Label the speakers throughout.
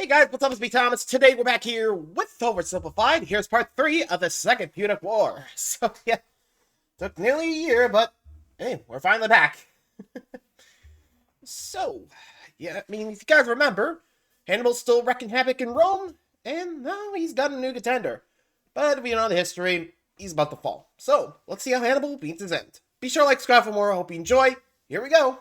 Speaker 1: Hey guys, what's up? It's me, Thomas. Today we're back here with Oversimplified. Here's part 3 of the Second Punic War. So yeah, took nearly a year, but hey, we're finally back. So, yeah, I mean, if you guys remember, Hannibal's still wrecking havoc in Rome, and now he's got a new contender. But if you know the history, he's about to fall. So, let's see how Hannibal beats his end. Be sure to like, subscribe for more. I hope you enjoy. Here we go.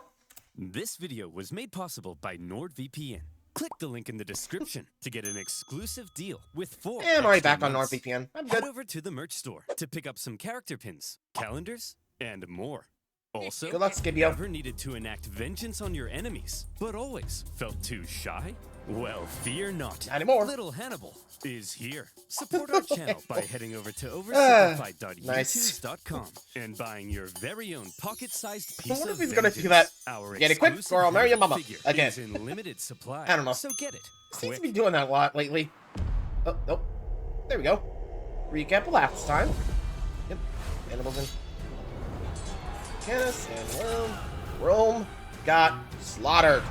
Speaker 2: This video was made possible by NordVPN. Click the link in the description to get an exclusive deal with 4
Speaker 1: And I'm already back on
Speaker 2: months.
Speaker 1: NordVPN. I'm
Speaker 2: Head
Speaker 1: good.
Speaker 2: over to the merch store to pick up some character pins, calendars, and more. Also,
Speaker 1: Good luck, Scipio.
Speaker 2: ever needed to enact vengeance on your enemies, but always felt too shy? Well, fear not.
Speaker 1: Not anymore.
Speaker 2: Little Hannibal is here. Support our channel by heading over to oversimplified.youtube.com and buying your very own pocket-sized piece
Speaker 1: I wonder
Speaker 2: of
Speaker 1: if he's gonna do
Speaker 2: vengeance.
Speaker 1: that.
Speaker 2: Our
Speaker 1: Get it quick,
Speaker 2: exclusive
Speaker 1: or I'll marry your
Speaker 2: Hannibal
Speaker 1: mama.
Speaker 2: figure
Speaker 1: Again.
Speaker 2: is in limited supply.
Speaker 1: I don't know.
Speaker 2: So get it
Speaker 1: Seems
Speaker 2: quick.
Speaker 1: to be doing that a lot lately. Oh, nope. There we go. Recap of last time. Yep. Hannibal's in Canis and Rome got slaughtered.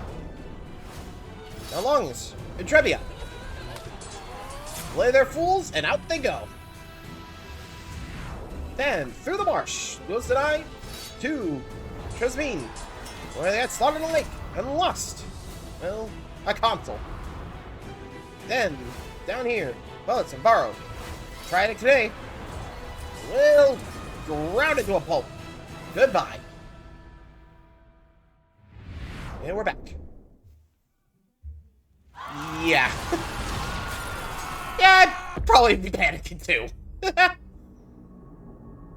Speaker 1: Now lungs and Trebia. Play their fools and out they go. Then through the marsh goes Denai to Tresmine, where they got slaughtered in the lake and lost. Well, a consul. Then down here, bullets and borrowed. Tried it today. Well, ground into a pulp. Goodbye. And we're back. Yeah. Yeah, I'd probably be panicking too.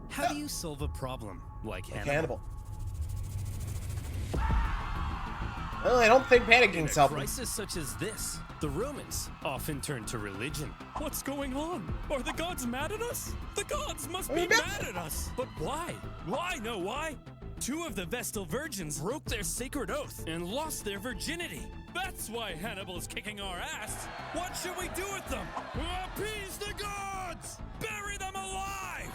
Speaker 2: How do you solve a problem like Hannibal?
Speaker 1: Hannibal. Well, I don't think panicking
Speaker 2: In a
Speaker 1: self.
Speaker 2: crisis such as this, the Romans often turn to religion. What's going on? Are the gods mad at us? The gods must be mad at us. But why? Why? No, why? 2 of the Vestal virgins broke their sacred oath and lost their virginity. That's why Hannibal's kicking our ass. What should we do with them? Appease the gods! Bury them alive!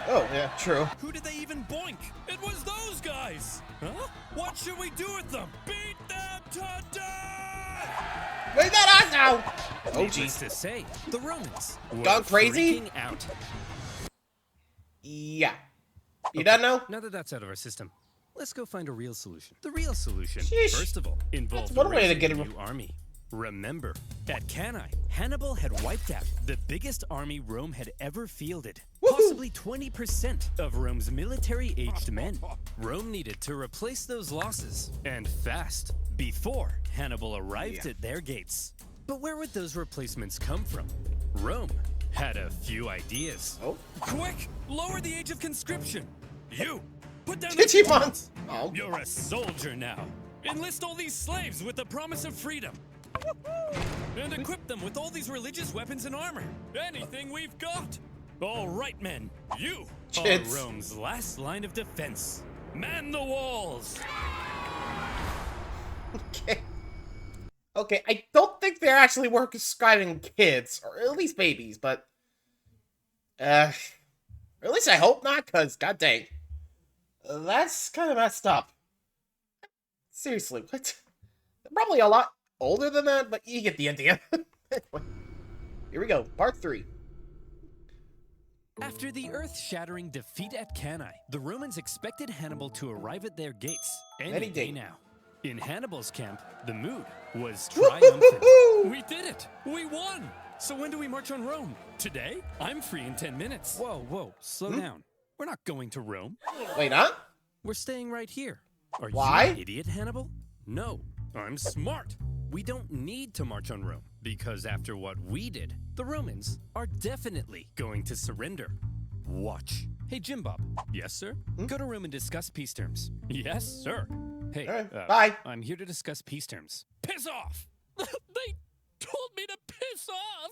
Speaker 1: Oh, yeah, true.
Speaker 2: Who did they even boink? It was those guys! Huh? What should we do with them? Beat them to death!
Speaker 1: Wait, that us now! Oh,
Speaker 2: Needless
Speaker 1: jeez.
Speaker 2: to say, the Romans were
Speaker 1: Gone crazy?
Speaker 2: freaking out.
Speaker 1: Yeah. You done now?
Speaker 2: Now that that's out of our system, let's go find a real solution. The real solution,
Speaker 1: Sheesh.
Speaker 2: first of all, involved
Speaker 1: That's one way to
Speaker 2: raising
Speaker 1: get
Speaker 2: a
Speaker 1: him.
Speaker 2: new army. Remember, at Cannae, Hannibal had wiped out the biggest army Rome had ever fielded.
Speaker 1: Woohoo!
Speaker 2: Possibly 20% of Rome's military-aged men. Rome needed to replace those losses, and fast, before Hannibal arrived at their gates. But where would those replacements come from? Rome had a few ideas.
Speaker 1: Oh.
Speaker 2: Quick! Lower the age of conscription! You! Put down
Speaker 1: Did
Speaker 2: the
Speaker 1: you
Speaker 2: weapons!
Speaker 1: Oh.
Speaker 2: You're a soldier now! Enlist all these slaves with the promise of freedom! And equip them with all these religious weapons and armor! Anything we've got! All right, men! You
Speaker 1: Kids.
Speaker 2: are Rome's last line of defense! Man the walls!
Speaker 1: Okay. Okay, I don't think they're actually worth describing kids, or at least babies, but... or at least I hope not, because, god dang. That's kind of messed up. Seriously, what? They're probably a lot older than that, but you get the idea. Anyway, here we go, part 3.
Speaker 2: After the earth-shattering defeat at Cannae, the Romans expected Hannibal to arrive at their gates any day now. In Hannibal's camp, the mood was triumphant.
Speaker 1: Woo-hoo-hoo-hoo!
Speaker 2: We did it! We won! So when do we march on Rome? Today? I'm free in 10 minutes. Whoa, slow down. We're not going to Rome.
Speaker 1: Wait, huh?
Speaker 2: We're staying right here. Are
Speaker 1: Why?
Speaker 2: you an idiot, Hannibal? No, I'm smart. We don't need to march on Rome, because after what we did, the Romans are definitely going to surrender. Watch. Hey, Jim Bob. Yes, sir? Go to Rome and discuss peace terms. Yes, sir. Hey,
Speaker 1: All right, bye.
Speaker 2: I'm here to discuss peace terms. Piss off! They told me to piss off!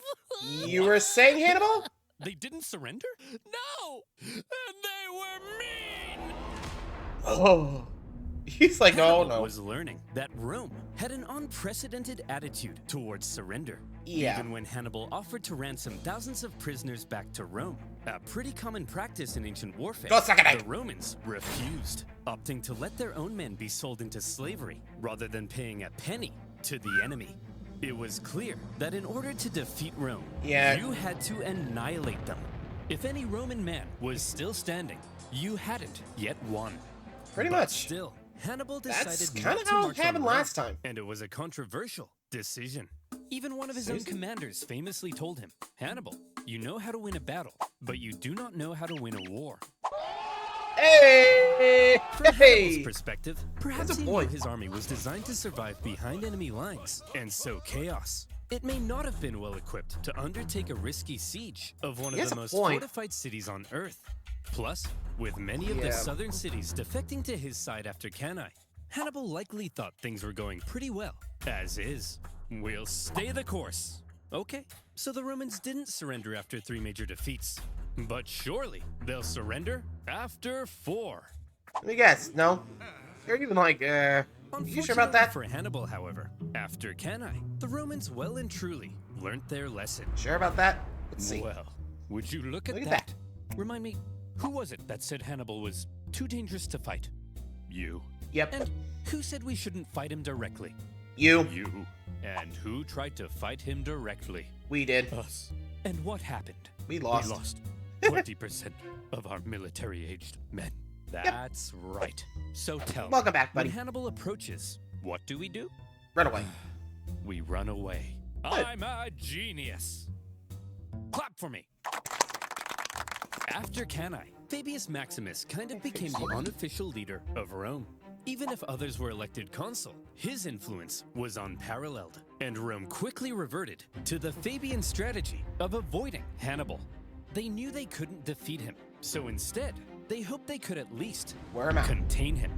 Speaker 1: You were saying Hannibal?
Speaker 2: They didn't surrender? No! And they were mean!
Speaker 1: Oh. He's like, oh
Speaker 2: Hannibal
Speaker 1: no.
Speaker 2: was learning that Rome had an unprecedented attitude towards surrender.
Speaker 1: Yeah.
Speaker 2: Even when Hannibal offered to ransom thousands of prisoners back to Rome, a pretty common practice in ancient warfare,
Speaker 1: Go suck it,
Speaker 2: the Romans refused, opting to let their own men be sold into slavery rather than paying a penny to the enemy. It was clear that in order to defeat Rome,
Speaker 1: Yeah.
Speaker 2: you had to annihilate them. If any Roman man was still standing, you hadn't yet won.
Speaker 1: Pretty
Speaker 2: But
Speaker 1: much.
Speaker 2: still, Hannibal
Speaker 1: That's
Speaker 2: decided
Speaker 1: kind
Speaker 2: not
Speaker 1: of
Speaker 2: to
Speaker 1: how it
Speaker 2: march on
Speaker 1: happened
Speaker 2: Rome,
Speaker 1: last time.
Speaker 2: and it was a controversial decision. Even one of his own
Speaker 1: Seriously?
Speaker 2: commanders famously told him, "Hannibal, you know how to win a battle, but you do not know how to win a war."
Speaker 1: Hey!
Speaker 2: From Hannibal's
Speaker 1: Hey!
Speaker 2: perspective, perhaps
Speaker 1: That's a
Speaker 2: he
Speaker 1: boy.
Speaker 2: knew his army was designed to survive behind enemy lines and sow chaos. It may not have been well equipped to undertake a risky siege of one
Speaker 1: He
Speaker 2: of
Speaker 1: has
Speaker 2: the
Speaker 1: a
Speaker 2: most
Speaker 1: point.
Speaker 2: fortified cities on Earth. Plus, with many of
Speaker 1: Yeah.
Speaker 2: the southern cities defecting to his side after Cannae, Hannibal likely thought things were going pretty well, as is. We'll stay the course. Okay, so the Romans didn't surrender after 3 major defeats. But surely they'll surrender after 4.
Speaker 1: Let me guess. No? You're even like, you sure about
Speaker 2: Unfortunately
Speaker 1: that?
Speaker 2: for Hannibal, however, after Cannae, the Romans well and truly learnt their lesson.
Speaker 1: Sure about that? Let's see.
Speaker 2: Well, would you look at
Speaker 1: Look at
Speaker 2: that? Remind me, who was it that said Hannibal was too dangerous to fight? You.
Speaker 1: Yep.
Speaker 2: And who said we shouldn't fight him directly?
Speaker 1: You.
Speaker 2: You. And who tried to fight him directly?
Speaker 1: We did.
Speaker 2: Us. And what happened?
Speaker 1: We lost.
Speaker 2: We lost 20% of our military-aged men. That's right. So tell me,
Speaker 1: Welcome back, buddy.
Speaker 2: when Hannibal approaches, what do?
Speaker 1: Run away.
Speaker 2: We run away.
Speaker 1: Good.
Speaker 2: I'm a genius. Clap for me. After Cannae, Fabius Maximus kind of became the unofficial leader of Rome. Even if others were elected consul, his influence was unparalleled, and Rome quickly reverted to the Fabian strategy of avoiding Hannibal. They knew they couldn't defeat him, so instead, they hoped they could at least
Speaker 1: Wear him out.
Speaker 2: contain him.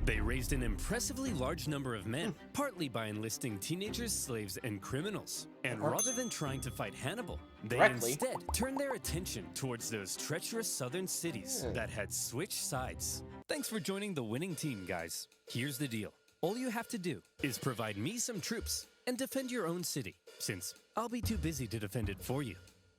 Speaker 2: They raised an impressively large number of men, partly by enlisting teenagers, slaves, and criminals. And rather than trying to fight Hannibal, they
Speaker 1: Correctly.
Speaker 2: instead turned their attention towards those treacherous southern cities that had switched sides. Thanks for joining the winning team, guys. Here's the deal. All you have to do is provide me some troops and defend your own city, since I'll be too busy to defend it for you.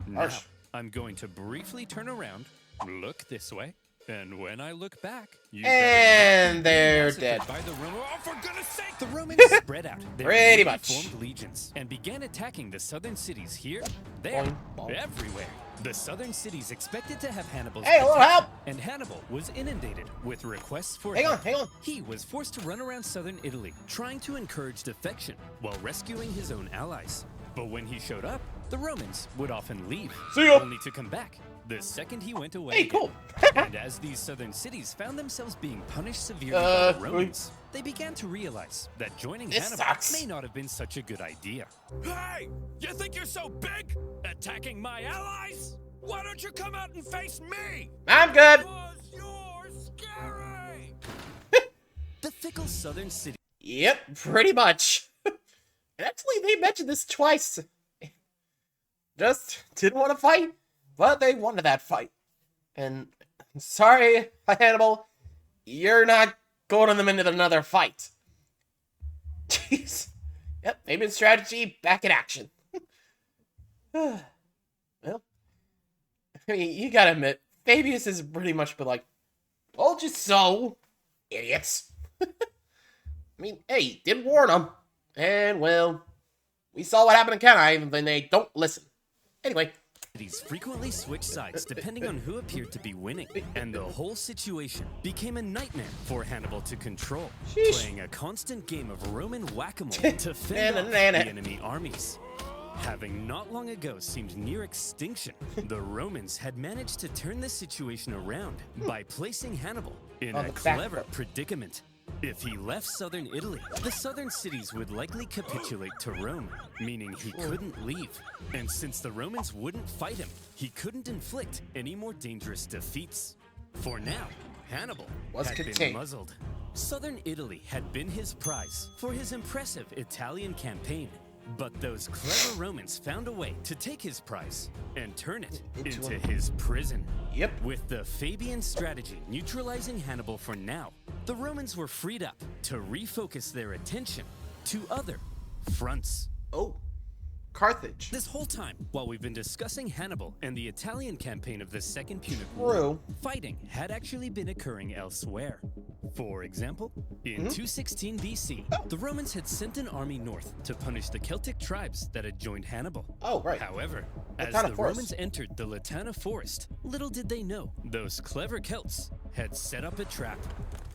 Speaker 2: Now,
Speaker 1: Harsh.
Speaker 2: I'm going to briefly turn around, look this way, and when I look back, you
Speaker 1: And they're dead.
Speaker 2: by the Romans. Oh, for goodness sake! The Romans spread out their
Speaker 1: Pretty
Speaker 2: newly
Speaker 1: much.
Speaker 2: formed legions and began attacking the southern cities here, there,
Speaker 1: Boing, boing.
Speaker 2: everywhere. The southern cities expected to have Hannibal's
Speaker 1: Hey, a little
Speaker 2: protection,
Speaker 1: help!
Speaker 2: and Hannibal was inundated with requests for
Speaker 1: Hang on,
Speaker 2: help.
Speaker 1: hang on.
Speaker 2: He was forced to run around southern Italy, trying to encourage defection while rescuing his own allies. But when he showed up, the Romans would often leave,
Speaker 1: See ya.
Speaker 2: only to come back the second he went away.
Speaker 1: Hey,
Speaker 2: again.
Speaker 1: cool.
Speaker 2: And as these southern cities found themselves being punished severely by the Romans, they began to realize that joining
Speaker 1: This
Speaker 2: Hannibal
Speaker 1: sucks.
Speaker 2: may not have been such a good idea. Hey! You think you're so big? Attacking my allies? Why don't you come out and face me?
Speaker 1: I'm good.
Speaker 2: Because you're scary! The fickle southern city.
Speaker 1: Yep, pretty much. And actually, they mentioned this twice. Just didn't want to fight, but they wanted that fight. And sorry, Hannibal, you're not going them into another fight. Jeez. Yep, Fabian strategy back in action. Well, I mean, you gotta admit, Fabius has pretty much been like, told you so, idiots. I mean, hey, did warn them. And, well, we saw what happened in Cannae, even when they don't listen. Anyway.
Speaker 2: Cities frequently switched sides depending on who appeared to be winning, and the whole situation became a nightmare for Hannibal to control,
Speaker 1: Sheesh.
Speaker 2: playing a constant game of Roman whack-a-mole to fend off the enemy armies. Having not long ago seemed near extinction, the Romans had managed to turn the situation around by placing Hannibal in
Speaker 1: On
Speaker 2: a
Speaker 1: the back
Speaker 2: clever
Speaker 1: foot.
Speaker 2: predicament. If he left southern Italy, the southern cities would likely capitulate to Rome, meaning he couldn't leave. And since the Romans wouldn't fight him, he couldn't inflict any more dangerous defeats. For now, Hannibal
Speaker 1: Was
Speaker 2: had been
Speaker 1: contained.
Speaker 2: muzzled. Southern Italy had been his prize for his impressive Italian campaign. But those clever Romans found a way to take his prize and turn it into his prison.
Speaker 1: Yep.
Speaker 2: With the Fabian strategy neutralizing Hannibal for now, the Romans were freed up to refocus their attention to other fronts.
Speaker 1: Oh. Carthage.
Speaker 2: This whole time, while we've been discussing Hannibal and the Italian campaign of the Second Punic War,
Speaker 1: True.
Speaker 2: fighting had actually been occurring elsewhere. For example, in 216 BC, the Romans had sent an army north to punish the Celtic tribes that had joined Hannibal.
Speaker 1: Oh, right.
Speaker 2: However, as
Speaker 1: Latana
Speaker 2: the
Speaker 1: Forest.
Speaker 2: Romans entered the Latana Forest, little did they know those clever Celts had set up a trap.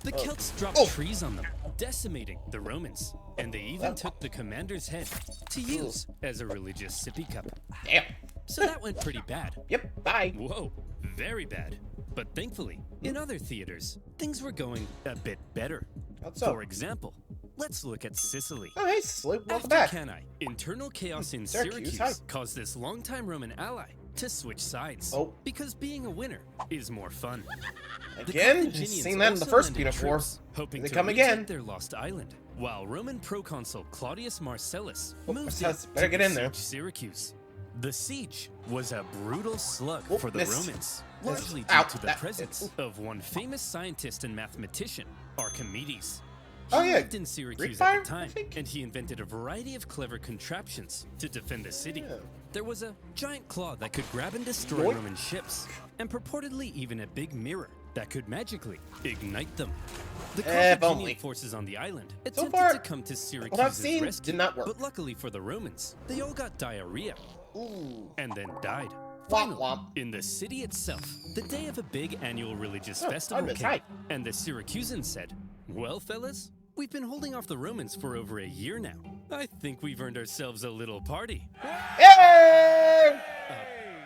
Speaker 2: The Celts dropped trees on them, decimating the Romans, and they even took the commander's head to use as a religious sippy cup.
Speaker 1: Damn.
Speaker 2: So that went pretty bad.
Speaker 1: Yep, bye.
Speaker 2: Whoa, very bad. But thankfully, in other theaters, things were going a bit better.
Speaker 1: How so?
Speaker 2: For example, let's look at Sicily.
Speaker 1: Oh, hey, Sicily, welcome
Speaker 2: After
Speaker 1: back.
Speaker 2: Cannae, internal chaos in
Speaker 1: Syracuse,
Speaker 2: Syracuse
Speaker 1: hi.
Speaker 2: caused this longtime Roman ally to switch sides.
Speaker 1: Oh.
Speaker 2: Because being a winner is more fun. The
Speaker 1: Again,
Speaker 2: Carthaginians
Speaker 1: seen that in the
Speaker 2: also
Speaker 1: first
Speaker 2: landed
Speaker 1: Punic War.
Speaker 2: troops, hoping
Speaker 1: They
Speaker 2: to
Speaker 1: come
Speaker 2: retake
Speaker 1: again.
Speaker 2: their lost island, while Roman proconsul Claudius Marcellus moved
Speaker 1: Marcellus,
Speaker 2: in
Speaker 1: better
Speaker 2: to
Speaker 1: get in there.
Speaker 2: besiege Syracuse. The siege was a brutal slug
Speaker 1: Oh,
Speaker 2: for the
Speaker 1: miss.
Speaker 2: Romans,
Speaker 1: Miss.
Speaker 2: largely due
Speaker 1: Ow,
Speaker 2: to the
Speaker 1: that-
Speaker 2: presence of one famous scientist and mathematician, Archimedes. He
Speaker 1: Oh, yeah,
Speaker 2: lived in Syracuse
Speaker 1: Greek
Speaker 2: at
Speaker 1: fire,
Speaker 2: the
Speaker 1: I
Speaker 2: time,
Speaker 1: think?
Speaker 2: and he invented a variety of clever contraptions to defend the city.
Speaker 1: Yeah.
Speaker 2: There was a giant claw that could grab and destroy
Speaker 1: Yoink.
Speaker 2: Roman ships, and purportedly even a big mirror that could magically ignite them. The
Speaker 1: If
Speaker 2: Carthaginian
Speaker 1: only.
Speaker 2: forces on the island
Speaker 1: So
Speaker 2: attempted
Speaker 1: far,
Speaker 2: to come to Syracuse's
Speaker 1: what I've seen
Speaker 2: rescue,
Speaker 1: did not work.
Speaker 2: but luckily for the Romans, they all got diarrhea
Speaker 1: Ooh.
Speaker 2: and then died.
Speaker 1: Womp
Speaker 2: Finally,
Speaker 1: womp.
Speaker 2: in the city itself, the day of a big annual religious
Speaker 1: Oh,
Speaker 2: festival
Speaker 1: Artemis,
Speaker 2: came,
Speaker 1: hi.
Speaker 2: and the Syracusans said, "Well, fellas, we've been holding off the Romans for over a year now. I think we've earned ourselves a little party."
Speaker 1: Hey!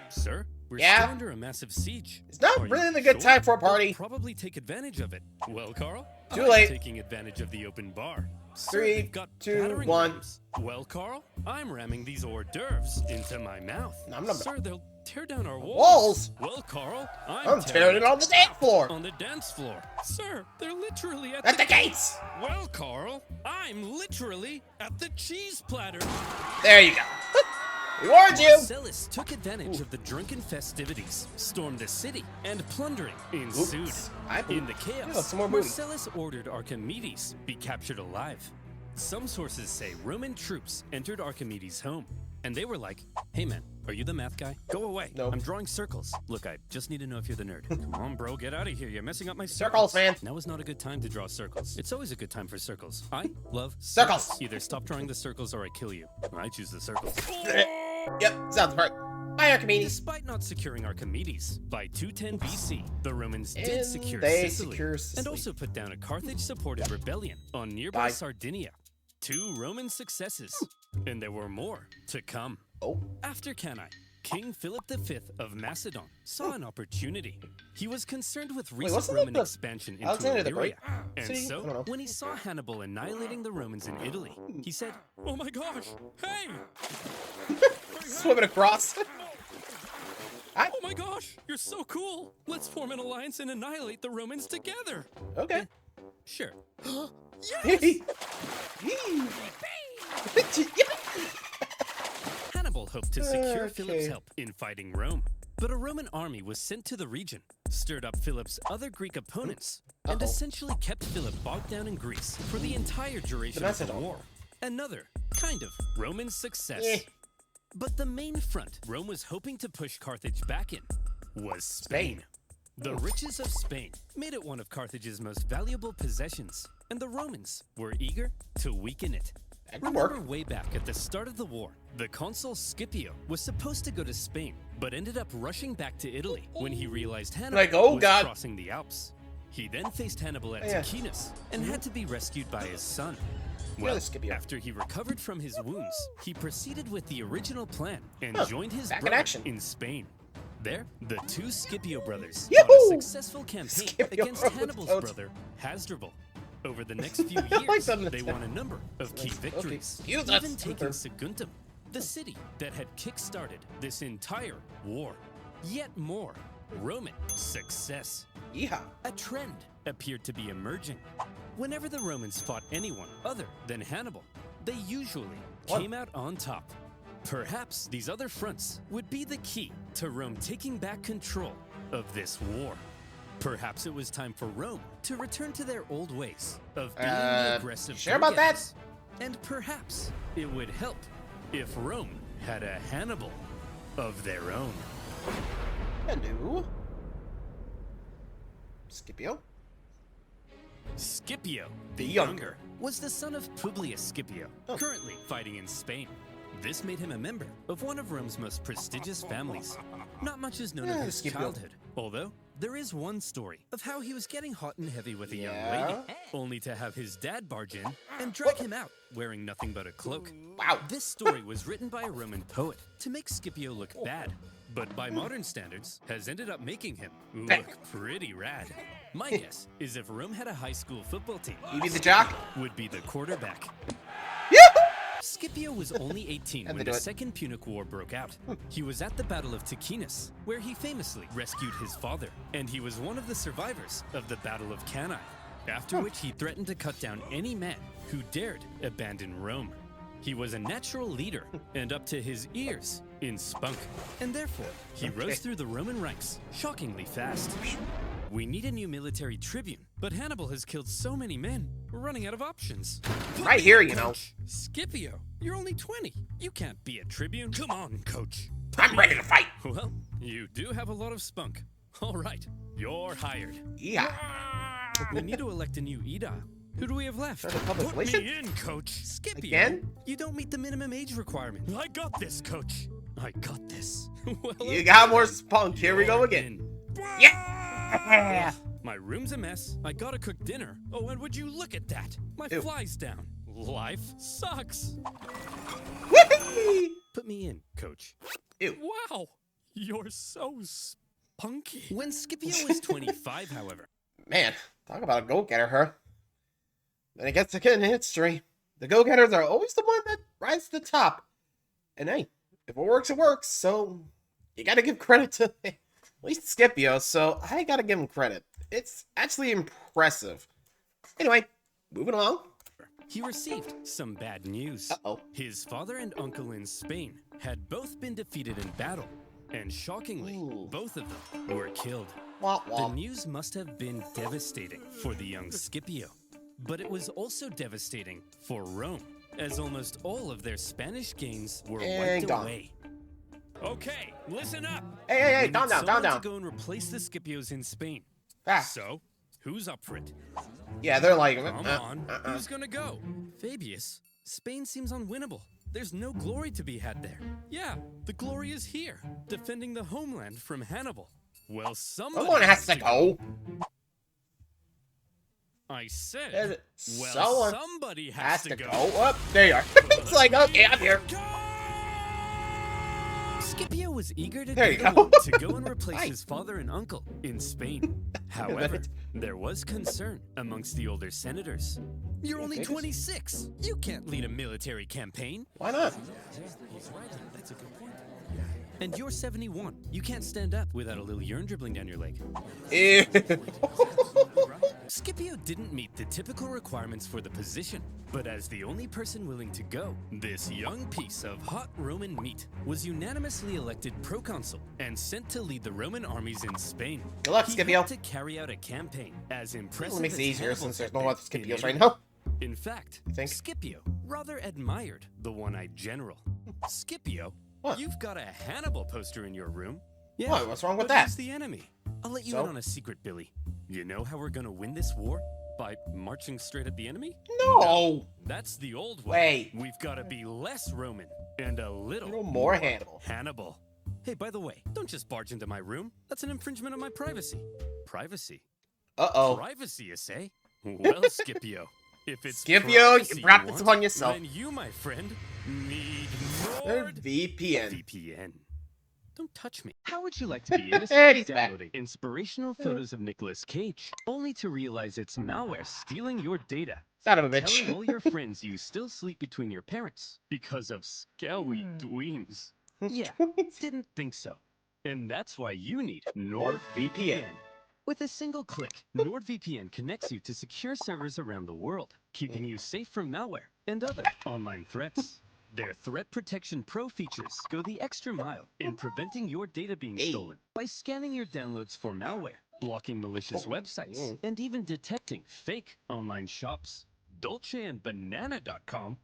Speaker 2: Sir, we're
Speaker 1: Yeah?
Speaker 2: still under a massive siege.
Speaker 1: It's not
Speaker 2: Are you
Speaker 1: really the good
Speaker 2: sure?
Speaker 1: time for a
Speaker 2: They'll
Speaker 1: party.
Speaker 2: probably take advantage of it. Well, Carl?
Speaker 1: Too
Speaker 2: I'm
Speaker 1: late.
Speaker 2: taking advantage of the open bar. Sir,
Speaker 1: 3,
Speaker 2: they've got
Speaker 1: 2,
Speaker 2: battering
Speaker 1: 1.
Speaker 2: rams. Well, Carl, I'm ramming these hors d'oeuvres into my mouth.
Speaker 1: Nom, nom, nom.
Speaker 2: Sir, they'll tear down our walls.
Speaker 1: Walls?
Speaker 2: Well, Carl,
Speaker 1: I'm tearing it on the dance floor.
Speaker 2: on the dance floor. Sir, they're literally
Speaker 1: At the gates.
Speaker 2: Well, Carl, I'm literally at the cheese platter.
Speaker 1: There you go. We warned you.
Speaker 2: Marcellus took advantage of the drunken festivities, stormed the city, and plundering ensued.
Speaker 1: Oops. I
Speaker 2: In
Speaker 1: believe-
Speaker 2: the chaos,
Speaker 1: Yeah, some more movie.
Speaker 2: Marcellus ordered Archimedes be captured alive. Some sources say Roman troops entered Archimedes' home, and they were like, "Hey man, are you the math guy? Go away.
Speaker 1: No.
Speaker 2: I'm drawing circles. Look, I just need to know if you're the nerd. Come on, bro, get out of here. You're messing up my
Speaker 1: Circles, man.
Speaker 2: Now is not a good time to draw circles. It's always a good time for circles. I love
Speaker 1: Circles.
Speaker 2: Either stop drawing the circles or I kill you. I choose the circles.
Speaker 1: Yep, sounds right. Bye, Archimedes.
Speaker 2: Despite not securing Archimedes, by 210 BC, the Romans did
Speaker 1: And
Speaker 2: secure
Speaker 1: they
Speaker 2: Sicily,
Speaker 1: secure
Speaker 2: and
Speaker 1: Sicily.
Speaker 2: also put down a Carthage-supported rebellion on nearby
Speaker 1: Bye.
Speaker 2: Sardinia. 2 Roman successes, and there were more to come.
Speaker 1: Oh,
Speaker 2: After Cannae, King Philip V of Macedon saw an opportunity. He was concerned with recent
Speaker 1: wasn't that
Speaker 2: Roman
Speaker 1: the
Speaker 2: expansion into
Speaker 1: Alexander the
Speaker 2: Illyria.
Speaker 1: Great
Speaker 2: And
Speaker 1: city? I don't know.
Speaker 2: so, when he saw Hannibal annihilating the Romans in Italy, he said, "Oh my gosh, hey!
Speaker 1: swimming across.
Speaker 2: Oh my gosh, you're so cool! Let's form an alliance and annihilate the Romans together!"
Speaker 1: Okay.
Speaker 2: Sure. Hannibal hoped to secure Philip's
Speaker 1: Okay.
Speaker 2: help in fighting Rome. But a Roman army was sent to the region, stirred up Philip's other Greek opponents, and
Speaker 1: Uh-oh.
Speaker 2: essentially kept Philip bogged down in Greece for the entire duration of the
Speaker 1: Macedon.
Speaker 2: war. Another kind of Roman success.
Speaker 1: Eh.
Speaker 2: But the main front Rome was hoping to push Carthage back in was Spain. The riches of Spain made it one of Carthage's most valuable possessions, and the Romans were eager to weaken it.
Speaker 1: That could
Speaker 2: Remember
Speaker 1: work.
Speaker 2: way back at the start of the war, the consul Scipio was supposed to go to Spain, but ended up rushing back to Italy when he realized Hannibal
Speaker 1: Like, oh,
Speaker 2: was
Speaker 1: God.
Speaker 2: crossing the Alps. He then faced Hannibal at
Speaker 1: Yeah.
Speaker 2: Ticinus and had to be rescued by his son.
Speaker 1: Yeah,
Speaker 2: Well,
Speaker 1: the Scipio.
Speaker 2: after he recovered from his wounds, he proceeded with the original plan and
Speaker 1: Huh,
Speaker 2: joined his
Speaker 1: back in
Speaker 2: brother
Speaker 1: action.
Speaker 2: in Spain. There, the 2 Scipio brothers
Speaker 1: Yahoo!
Speaker 2: fought a successful campaign
Speaker 1: Scipio
Speaker 2: against
Speaker 1: brothers.
Speaker 2: Hannibal's brother, Hasdrubal. Over the next few
Speaker 1: like
Speaker 2: years,
Speaker 1: them.
Speaker 2: they won a number of key
Speaker 1: Okay,
Speaker 2: victories,
Speaker 1: excuse us.
Speaker 2: even taking Saguntum, the city that had kick-started this entire war. Yet more Roman success.
Speaker 1: Yeehaw.
Speaker 2: A trend appeared to be emerging. Whenever the Romans fought anyone other than Hannibal, they usually came out on top. Perhaps these other fronts would be the key to Rome taking back control of this war. Perhaps it was time for Rome to return to their old ways of being the aggressive
Speaker 1: sure about that?
Speaker 2: go-getters. And perhaps it would help if Rome had a Hannibal of their own.
Speaker 1: Hello. Scipio?
Speaker 2: Scipio,
Speaker 1: The
Speaker 2: the
Speaker 1: Younger.
Speaker 2: Younger, was the son of Publius Scipio,
Speaker 1: Oh.
Speaker 2: currently fighting in Spain. This made him a member of one of Rome's most prestigious families. Not much is known of his
Speaker 1: Scipio.
Speaker 2: childhood, although there is one story of how he was getting hot and heavy with a young
Speaker 1: Yeah?
Speaker 2: lady, only to have his dad barge in and drag him out wearing nothing but a cloak.
Speaker 1: Wow.
Speaker 2: This story was written by a Roman poet to make Scipio look bad, but by modern standards has ended up making him look pretty rad. My guess is if Rome had a high school football team,
Speaker 1: You be the jock?
Speaker 2: would be the quarterback.
Speaker 1: Yahoo!
Speaker 2: Scipio was only 18
Speaker 1: Had to
Speaker 2: when
Speaker 1: do
Speaker 2: the
Speaker 1: it.
Speaker 2: Second Punic War broke out. He was at the Battle of Ticinus, where he famously rescued his father, and he was one of the survivors of the Battle of Cannae, after which he threatened to cut down any man who dared abandon Rome. He was a natural leader and up to his ears in spunk, and therefore he rose through the Roman ranks shockingly fast. We need a new military tribune, but Hannibal has killed so many men, we're running out of options.
Speaker 1: Right here, you know.
Speaker 2: Coach, Scipio, you're only 20. You can't be a tribune. Come on, coach.
Speaker 1: I'm ready to fight.
Speaker 2: Well, you do have a lot of spunk. All right, you're hired.
Speaker 1: Yeah.
Speaker 2: We need to elect a new Edile. Who do we have left?
Speaker 1: Start a public
Speaker 2: Put
Speaker 1: relation?
Speaker 2: me in, coach. Scipio.
Speaker 1: Again?
Speaker 2: You don't meet the minimum age requirement. I got this, coach. I got this. Well,
Speaker 1: You got more spunk. Here we go
Speaker 2: you're
Speaker 1: again.
Speaker 2: in.
Speaker 1: Yeah.
Speaker 2: My room's a mess. I gotta cook dinner. Oh, and would you look at that? My
Speaker 1: Ew.
Speaker 2: fly's down. Life sucks.
Speaker 1: Whee!
Speaker 2: Put me in, coach.
Speaker 1: Ew.
Speaker 2: Wow, you're so spunky. When Scipio was 25, however,
Speaker 1: Man, talk about a go-getter, huh? Then it gets again in history. The go-getters are always the one that rises to the top. And hey, if it works, it works. So you gotta give credit to at least Scipio. So I gotta give him credit. It's actually impressive. Anyway, moving along.
Speaker 2: he received some bad news.
Speaker 1: Uh-oh.
Speaker 2: His father and uncle in Spain had both been defeated in battle, and shockingly,
Speaker 1: Ooh.
Speaker 2: both of them were killed.
Speaker 1: Womp
Speaker 2: The
Speaker 1: womp.
Speaker 2: news must have been devastating for the young Scipio, but it was also devastating for Rome, as almost all of their Spanish gains were
Speaker 1: And
Speaker 2: wiped
Speaker 1: gone.
Speaker 2: away. Okay, listen up.
Speaker 1: Hey,
Speaker 2: We
Speaker 1: calm
Speaker 2: need
Speaker 1: down, calm
Speaker 2: someone
Speaker 1: down.
Speaker 2: to go and replace the Scipios in Spain.
Speaker 1: Ah,
Speaker 2: So, who's up for it?
Speaker 1: yeah, they're like,
Speaker 2: Come on, who's gonna go? Fabius, Spain seems unwinnable. There's no glory to be had there. Yeah, the glory is here, defending the homeland from Hannibal. Well, somebody
Speaker 1: Someone has to go.
Speaker 2: I said, well,
Speaker 1: Someone
Speaker 2: somebody
Speaker 1: has
Speaker 2: has
Speaker 1: to
Speaker 2: to
Speaker 1: go.
Speaker 2: go.
Speaker 1: Up, there you are. It's like, okay, I'm here.
Speaker 2: Scipio was eager to
Speaker 1: There you
Speaker 2: do the
Speaker 1: go.
Speaker 2: work to go and replace
Speaker 1: Nice.
Speaker 2: his father and uncle in Spain. However, there was concern amongst the older senators. You're only
Speaker 1: Okay.
Speaker 2: 26. You can't lead a military campaign.
Speaker 1: Why not?
Speaker 2: He's right. That's a good point. And you're 71. You can't stand up without a little urine dribbling down your leg.
Speaker 1: Ew.
Speaker 2: Scipio didn't meet the typical requirements for the position, but as the only person willing to go, this young piece of hot Roman meat was unanimously elected proconsul and sent to lead the Roman armies in Spain.
Speaker 1: Good luck,
Speaker 2: He
Speaker 1: Scipio.
Speaker 2: hoped to carry out a campaign as impressive
Speaker 1: It makes it
Speaker 2: as
Speaker 1: easier
Speaker 2: Hannibal
Speaker 1: since there's
Speaker 2: had
Speaker 1: no
Speaker 2: been
Speaker 1: other
Speaker 2: in
Speaker 1: Scipios right
Speaker 2: Italy.
Speaker 1: now.
Speaker 2: In fact,
Speaker 1: think?
Speaker 2: Scipio rather admired the one-eyed general. Scipio,
Speaker 1: What?
Speaker 2: you've got a Hannibal poster in your room. Yeah,
Speaker 1: What? What's wrong with
Speaker 2: but
Speaker 1: that?
Speaker 2: who's the enemy? I'll let you
Speaker 1: So?
Speaker 2: in on a secret, Billy. You know how we're gonna win this war? By marching straight at the enemy?
Speaker 1: No.
Speaker 2: That's the old way.
Speaker 1: Wait.
Speaker 2: We've gotta be less Roman and a little
Speaker 1: No more Hannibal.
Speaker 2: Hannibal. Hey, by the way, don't just barge into my room. That's an infringement of my privacy. Privacy?
Speaker 1: Uh-oh.
Speaker 2: Privacy, you say? Well, Scipio, if it's
Speaker 1: Scipio,
Speaker 2: privacy
Speaker 1: you brought this
Speaker 2: want,
Speaker 1: upon yourself.
Speaker 2: then you, my friend, need
Speaker 1: They're
Speaker 2: more
Speaker 1: VPN.
Speaker 2: VPN. Don't touch me.
Speaker 3: How would you like to be in a
Speaker 1: He's
Speaker 3: city
Speaker 1: back.
Speaker 3: downloading inspirational photos of Nicolas Cage, only to realize it's malware stealing your data?
Speaker 1: Son of a
Speaker 3: Telling
Speaker 1: bitch.
Speaker 3: all your friends you still sleep between your parents because of scary dreams. Yeah, didn't think so. And that's why you need NordVPN. With a single click, NordVPN connects you to secure servers around the world, keeping you safe from malware and other online threats. Their Threat Protection Pro features go the extra mile in preventing your data being
Speaker 1: Hey.
Speaker 3: stolen by scanning your downloads for malware, blocking malicious websites, and even detecting fake online shops. Dolce and Banana.com?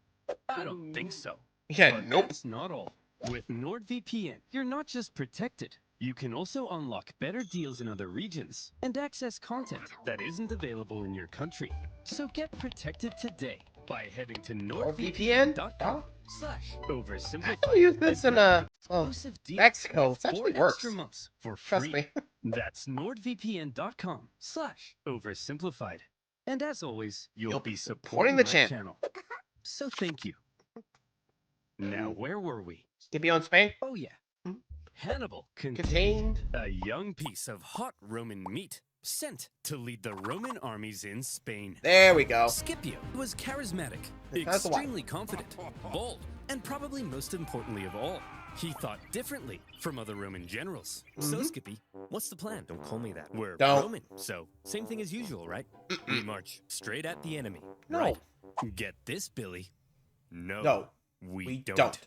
Speaker 3: I don't think so.
Speaker 1: Yeah,
Speaker 3: But
Speaker 1: nope.
Speaker 3: that's not all. With NordVPN, you're not just protected. You can also unlock better deals in other regions and access content that isn't available in your country. So get protected today by heading to NordVPN.com/oversimplified.
Speaker 1: I'll use this in
Speaker 3: Exclusive deals
Speaker 1: Mexico.
Speaker 3: with
Speaker 1: It actually
Speaker 3: 4
Speaker 1: works.
Speaker 3: extra months for
Speaker 1: Trust
Speaker 3: free.
Speaker 1: me.
Speaker 3: That's NordVPN.com/oversimplified. And as always, you'll be supporting the channel. So thank you. Now, where were we?
Speaker 1: Scipio in Spain?
Speaker 3: Oh yeah. Hannibal
Speaker 1: Contained
Speaker 2: A young piece of hot Roman meat sent to lead the Roman armies in Spain.
Speaker 1: There we go.
Speaker 2: Scipio was charismatic,
Speaker 1: That's the one.
Speaker 2: extremely confident, bold, and probably most importantly of all, he thought differently from other Roman generals. So, Skippy, what's the plan? Don't call me that. We're
Speaker 1: Don't.
Speaker 2: Roman, so same thing as usual, right? We march straight at the enemy.
Speaker 1: No.
Speaker 2: Right? Get this, Billy. No.
Speaker 1: No,
Speaker 2: we don't.
Speaker 1: don't.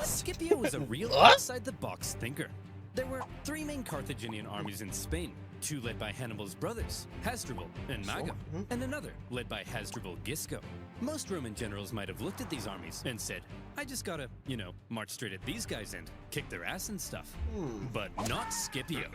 Speaker 2: Scipio was a real
Speaker 1: What?
Speaker 2: outside-the-box thinker. There were 3 main Carthaginian armies in Spain, 2 led by Hannibal's brothers, Hasdrubal and Mago, and another led by Hasdrubal Gisco. Most Roman generals might have looked at these armies and said, I just gotta, march straight at these guys and kick their ass and stuff. But not Scipio.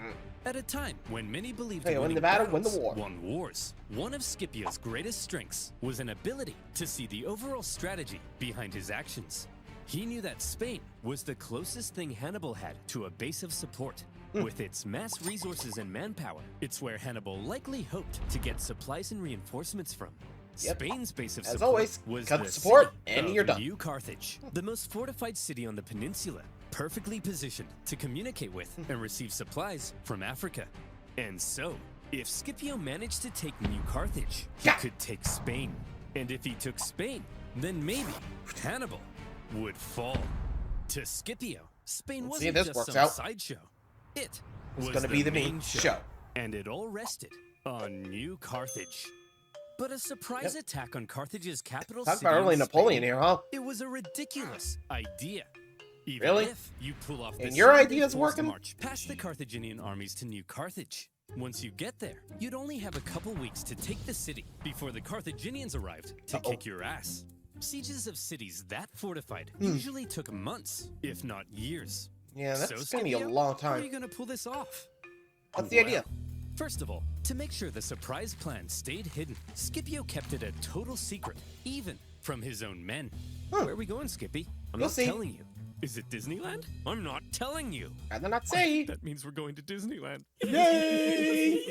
Speaker 2: At a time when many believed
Speaker 1: Hey, win
Speaker 2: winning
Speaker 1: the battle, win the
Speaker 2: battles
Speaker 1: war.
Speaker 2: won wars, one of Scipio's greatest strengths was an ability to see the overall strategy behind his actions. He knew that Spain was the closest thing Hannibal had to a base of support. With its mass resources and manpower, it's where Hannibal likely hoped to get supplies and reinforcements from.
Speaker 1: Yep.
Speaker 2: Spain's base of
Speaker 1: As
Speaker 2: support
Speaker 1: always,
Speaker 2: was
Speaker 1: cut
Speaker 2: the
Speaker 1: the support,
Speaker 2: city
Speaker 1: and
Speaker 2: of
Speaker 1: you're done.
Speaker 2: New Carthage, the most fortified city on the peninsula, perfectly positioned to communicate with and receive supplies from Africa. And so, if Scipio managed to take New Carthage, he
Speaker 1: Yeah.
Speaker 2: could take Spain. And if he took Spain, then maybe Hannibal would fall. To Scipio, Spain
Speaker 1: Let's
Speaker 2: wasn't
Speaker 1: see if this
Speaker 2: just
Speaker 1: works
Speaker 2: some
Speaker 1: out.
Speaker 2: sideshow. It
Speaker 1: It's
Speaker 2: was
Speaker 1: gonna be the main show.
Speaker 2: and it all rested on New Carthage. But a surprise attack on Carthage's capital
Speaker 1: Talk
Speaker 2: city
Speaker 1: about early
Speaker 2: in
Speaker 1: Napoleon
Speaker 2: Spain,
Speaker 1: here, huh?
Speaker 2: it was a ridiculous idea. Even
Speaker 1: Really?
Speaker 2: if you pull off the
Speaker 1: And your
Speaker 2: 7-day
Speaker 1: idea's
Speaker 2: forced
Speaker 1: working?
Speaker 2: march past the Carthaginian armies to New Carthage. Once you get there, you'd only have a couple weeks to take the city before the Carthaginians arrived to kick your ass. Sieges of cities that fortified usually took months, if not years.
Speaker 1: Yeah, that's
Speaker 2: So,
Speaker 1: gonna be a
Speaker 2: Scipio,
Speaker 1: long
Speaker 2: How are you
Speaker 1: time.
Speaker 2: gonna pull this off?
Speaker 1: What's the idea?
Speaker 2: First of all, to make sure the surprise plan stayed hidden, Scipio kept it a total secret, even from his own men. Where are we going, Skippy? I'm
Speaker 1: You'll
Speaker 2: not
Speaker 1: see.
Speaker 2: telling you. Is it Disneyland? I'm not telling you.
Speaker 1: Rather not say.
Speaker 2: That means we're going to Disneyland.
Speaker 1: Yay!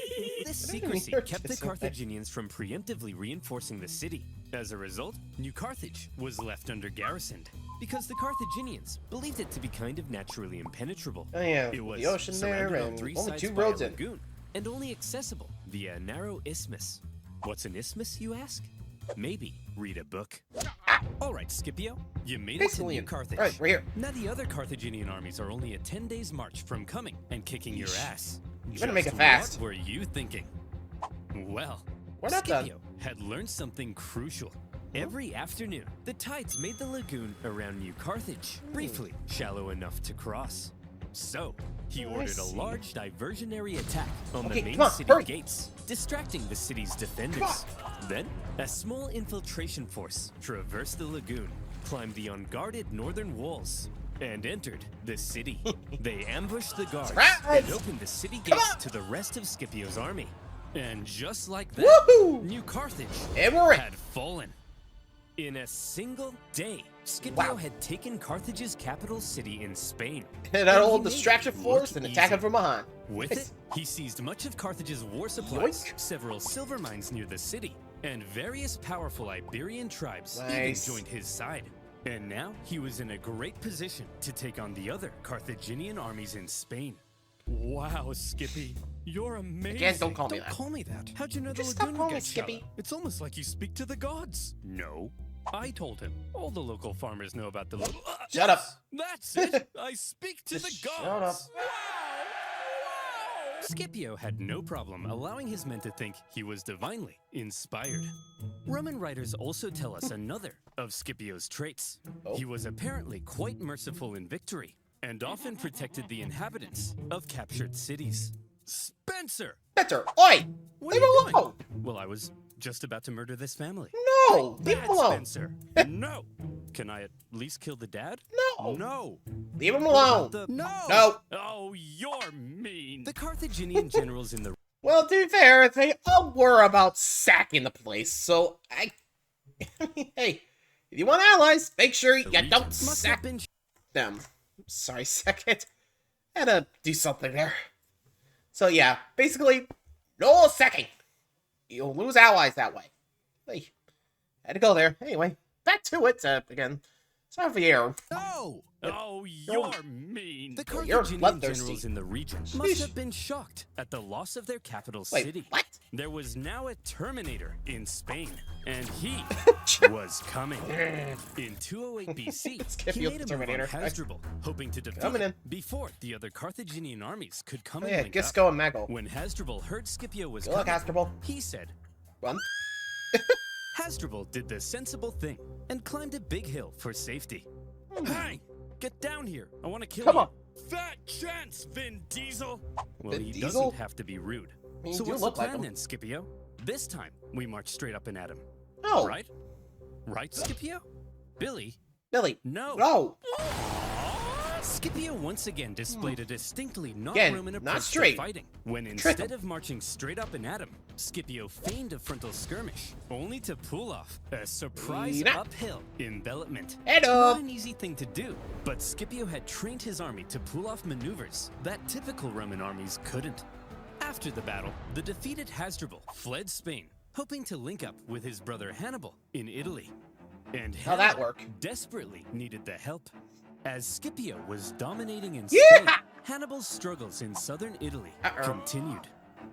Speaker 2: This
Speaker 1: I didn't
Speaker 2: secrecy
Speaker 1: hear
Speaker 2: kept the
Speaker 1: Disneyland.
Speaker 2: Carthaginians from preemptively reinforcing the city. As a result, New Carthage was left under garrisoned because the Carthaginians believed it to be kind of naturally impenetrable.
Speaker 1: Oh yeah,
Speaker 2: It was
Speaker 1: the ocean there
Speaker 2: surrounded on
Speaker 1: and
Speaker 2: 3
Speaker 1: only
Speaker 2: sides
Speaker 1: 2
Speaker 2: by a
Speaker 1: roads in.
Speaker 2: lagoon, and only accessible via a narrow isthmus. What's an isthmus, you ask? Maybe read a book. All right, Scipio, you made it to New
Speaker 1: Basically,
Speaker 2: Carthage.
Speaker 1: right, right here.
Speaker 2: Now the other Carthaginian armies are only a 10 days march from coming and kicking your ass.
Speaker 1: You better make
Speaker 2: Just
Speaker 1: it fast.
Speaker 2: What were you thinking? Well,
Speaker 1: We're not done.
Speaker 2: Scipio had learned something crucial. Every afternoon, the tides made the lagoon around New Carthage briefly shallow enough to cross. So, he
Speaker 1: Oh, I
Speaker 2: ordered a
Speaker 1: see.
Speaker 2: large diversionary attack on
Speaker 1: Okay,
Speaker 2: the main
Speaker 1: come on,
Speaker 2: city
Speaker 1: hurry.
Speaker 2: gates, distracting the city's defenders. Then, a small infiltration force traversed the lagoon, climbed the unguarded northern walls, and entered the city. They ambushed the guards
Speaker 1: Surprise!
Speaker 2: and opened the city
Speaker 1: Come
Speaker 2: gates
Speaker 1: on!
Speaker 2: to the rest of Scipio's army. And just like that,
Speaker 1: Woohoo!
Speaker 2: New Carthage
Speaker 1: And we're in.
Speaker 2: had fallen. In a single day, Scipio
Speaker 1: Wow.
Speaker 2: had taken Carthage's capital city in Spain.
Speaker 1: That
Speaker 2: And
Speaker 1: old
Speaker 2: he made
Speaker 1: distraction
Speaker 2: it
Speaker 1: force
Speaker 2: look
Speaker 1: and attack
Speaker 2: easy.
Speaker 1: him from behind.
Speaker 2: With
Speaker 1: Nice.
Speaker 2: it, he seized much of Carthage's war supplies,
Speaker 1: Yoink.
Speaker 2: several silver mines near the city, and various powerful Iberian tribes
Speaker 1: Nice.
Speaker 2: even joined his side. And now he was in a great position to take on the other Carthaginian armies in Spain. Wow, Skippy, you're amazing.
Speaker 1: Again, don't call me that.
Speaker 2: Don't call me that. How'd you know
Speaker 1: Just
Speaker 2: the
Speaker 1: stop
Speaker 2: lagoon
Speaker 1: calling
Speaker 2: would
Speaker 1: me
Speaker 2: get
Speaker 1: Skippy.
Speaker 2: shallow? It's almost like you speak to the gods. No, I told him. All the local farmers know about the lagoon.
Speaker 1: Shut up.
Speaker 2: That's it. I speak to the
Speaker 1: Just
Speaker 2: gods.
Speaker 1: shut up.
Speaker 2: Scipio had no problem allowing his men to think he was divinely inspired. Roman writers also tell us another of Scipio's traits.
Speaker 1: Oh.
Speaker 2: He was apparently quite merciful in victory and often protected the inhabitants of captured cities. Spencer!
Speaker 1: Spencer, oi!
Speaker 2: What
Speaker 1: Leave
Speaker 2: are you
Speaker 1: him
Speaker 2: doing?
Speaker 1: alone!
Speaker 2: Well, I was just about to murder this family.
Speaker 1: No! Leave him
Speaker 2: Bad
Speaker 1: alone!
Speaker 2: Spencer. No! Can I at least kill the dad?
Speaker 1: No.
Speaker 2: No.
Speaker 1: Leave him
Speaker 2: What
Speaker 1: alone.
Speaker 2: about
Speaker 1: No.
Speaker 2: Oh, you're mean. The Carthaginian generals in the
Speaker 1: Well, to be fair, they all were about sacking the place, so I mean, hey, if you want allies, make sure you don't sack them. Sorry, second. Had to do something there. So yeah, basically, no sacking. You'll lose allies that way. Hey, had to go there. Anyway, back to it again. Sorry for the error.
Speaker 2: No! Oh, you're mean. The
Speaker 1: You're
Speaker 2: Carthaginian
Speaker 1: bloodthirsty.
Speaker 2: generals in the region must have been shocked at the loss of their capital
Speaker 1: Wait,
Speaker 2: city.
Speaker 1: what?
Speaker 2: There was now a Terminator in Spain, and he was coming. In 208 BC,
Speaker 1: Skip
Speaker 2: he
Speaker 1: you,
Speaker 2: made a move
Speaker 1: Terminator.
Speaker 2: on Hasdrubal, hoping to defeat
Speaker 1: Coming
Speaker 2: him
Speaker 1: in.
Speaker 2: before the other Carthaginian armies could come
Speaker 1: Oh,
Speaker 2: and
Speaker 1: yeah,
Speaker 2: link up.
Speaker 1: Gisco and Mago.
Speaker 2: When Hasdrubal heard Scipio was
Speaker 1: Good luck,
Speaker 2: coming,
Speaker 1: Hasdrubal.
Speaker 2: he said,
Speaker 1: Run.
Speaker 2: Hasdrubal did the sensible thing and climbed a big hill for safety. Hey, get down here. I want to kill
Speaker 1: Come
Speaker 2: you.
Speaker 1: on.
Speaker 2: Fat chance, Vin Diesel. Well,
Speaker 1: Vin
Speaker 2: he
Speaker 1: Diesel?
Speaker 2: doesn't have to be rude.
Speaker 1: I mean,
Speaker 2: So
Speaker 1: you
Speaker 2: what's the
Speaker 1: look like
Speaker 2: plan
Speaker 1: him.
Speaker 2: then, Scipio? This time, we march straight up and at him.
Speaker 1: No.
Speaker 2: Right? Right, Scipio? Billy?
Speaker 1: Billy.
Speaker 2: No.
Speaker 1: No.
Speaker 2: Scipio once again displayed a distinctly
Speaker 1: Again,
Speaker 2: non-Roman
Speaker 1: not
Speaker 2: approach to
Speaker 1: straight.
Speaker 2: fighting, when
Speaker 1: Trick
Speaker 2: instead
Speaker 1: him.
Speaker 2: of marching straight up and at him, Scipio feigned a frontal skirmish, only to pull off a surprise
Speaker 1: Nah.
Speaker 2: uphill envelopment.
Speaker 1: Hello.
Speaker 2: Not an easy thing to do, but Scipio had trained his army to pull off maneuvers that typical Roman armies couldn't. After the battle, the defeated Hasdrubal fled Spain, hoping to link up with his brother Hannibal in Italy. And
Speaker 1: How'd that
Speaker 2: Hannibal
Speaker 1: work?
Speaker 2: desperately needed the help. As Scipio was dominating in
Speaker 1: Yeah!
Speaker 2: Spain, Hannibal's struggles in southern Italy continued.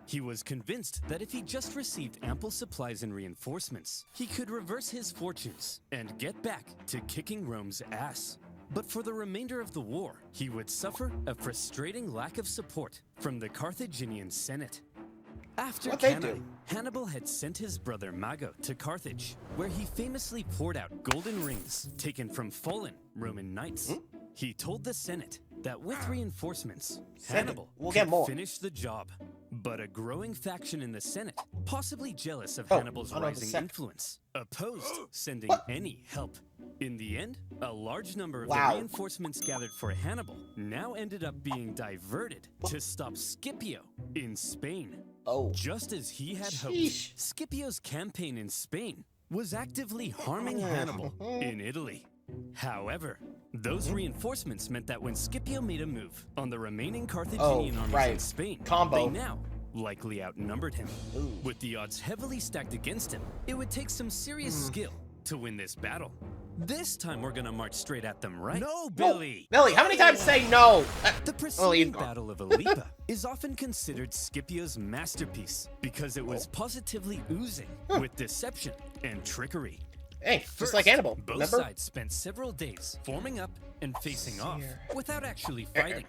Speaker 2: He was convinced that if he just received ample supplies and reinforcements, he could reverse his fortunes and get back to kicking Rome's ass. But for the remainder of the war, he would suffer a frustrating lack of support from the Carthaginian Senate. After
Speaker 1: What'd they
Speaker 2: Campaig,
Speaker 1: do?
Speaker 2: Hannibal had sent his brother Mago to Carthage, where he famously poured out golden rings taken from fallen Roman knights. He told the Senate that with reinforcements, Hannibal
Speaker 1: we'll
Speaker 2: could
Speaker 1: get more.
Speaker 2: finish the job. But a growing faction in the Senate, possibly jealous of
Speaker 1: Oh,
Speaker 2: Hannibal's
Speaker 1: I know the
Speaker 2: rising
Speaker 1: sec-
Speaker 2: influence, opposed sending
Speaker 1: What?
Speaker 2: any help. In the end, a large number of
Speaker 1: Wow.
Speaker 2: the reinforcements gathered for Hannibal now ended up being diverted to stop Scipio in Spain.
Speaker 1: Oh.
Speaker 2: Just as he had hoped,
Speaker 1: Sheesh.
Speaker 2: Scipio's campaign in Spain was actively harming Hannibal in Italy. However, those reinforcements meant that when Scipio made a move on the remaining Carthaginian armies in
Speaker 1: right.
Speaker 2: Spain,
Speaker 1: Combo.
Speaker 2: they now likely outnumbered him. With the odds heavily stacked against him, it would take some serious skill to win this battle. This time we're gonna march straight at them, right? No, Billy!
Speaker 1: Billy, how many times say no?
Speaker 2: The
Speaker 1: Oh,
Speaker 2: preceding
Speaker 1: he's gone.
Speaker 2: Battle of Aleppo is often considered Scipio's masterpiece because it was positively oozing with deception and trickery.
Speaker 1: Hey, just
Speaker 2: First,
Speaker 1: like Hannibal,
Speaker 2: both
Speaker 1: remember?
Speaker 2: sides spent several days forming up and facing off
Speaker 1: here.
Speaker 2: without actually fighting.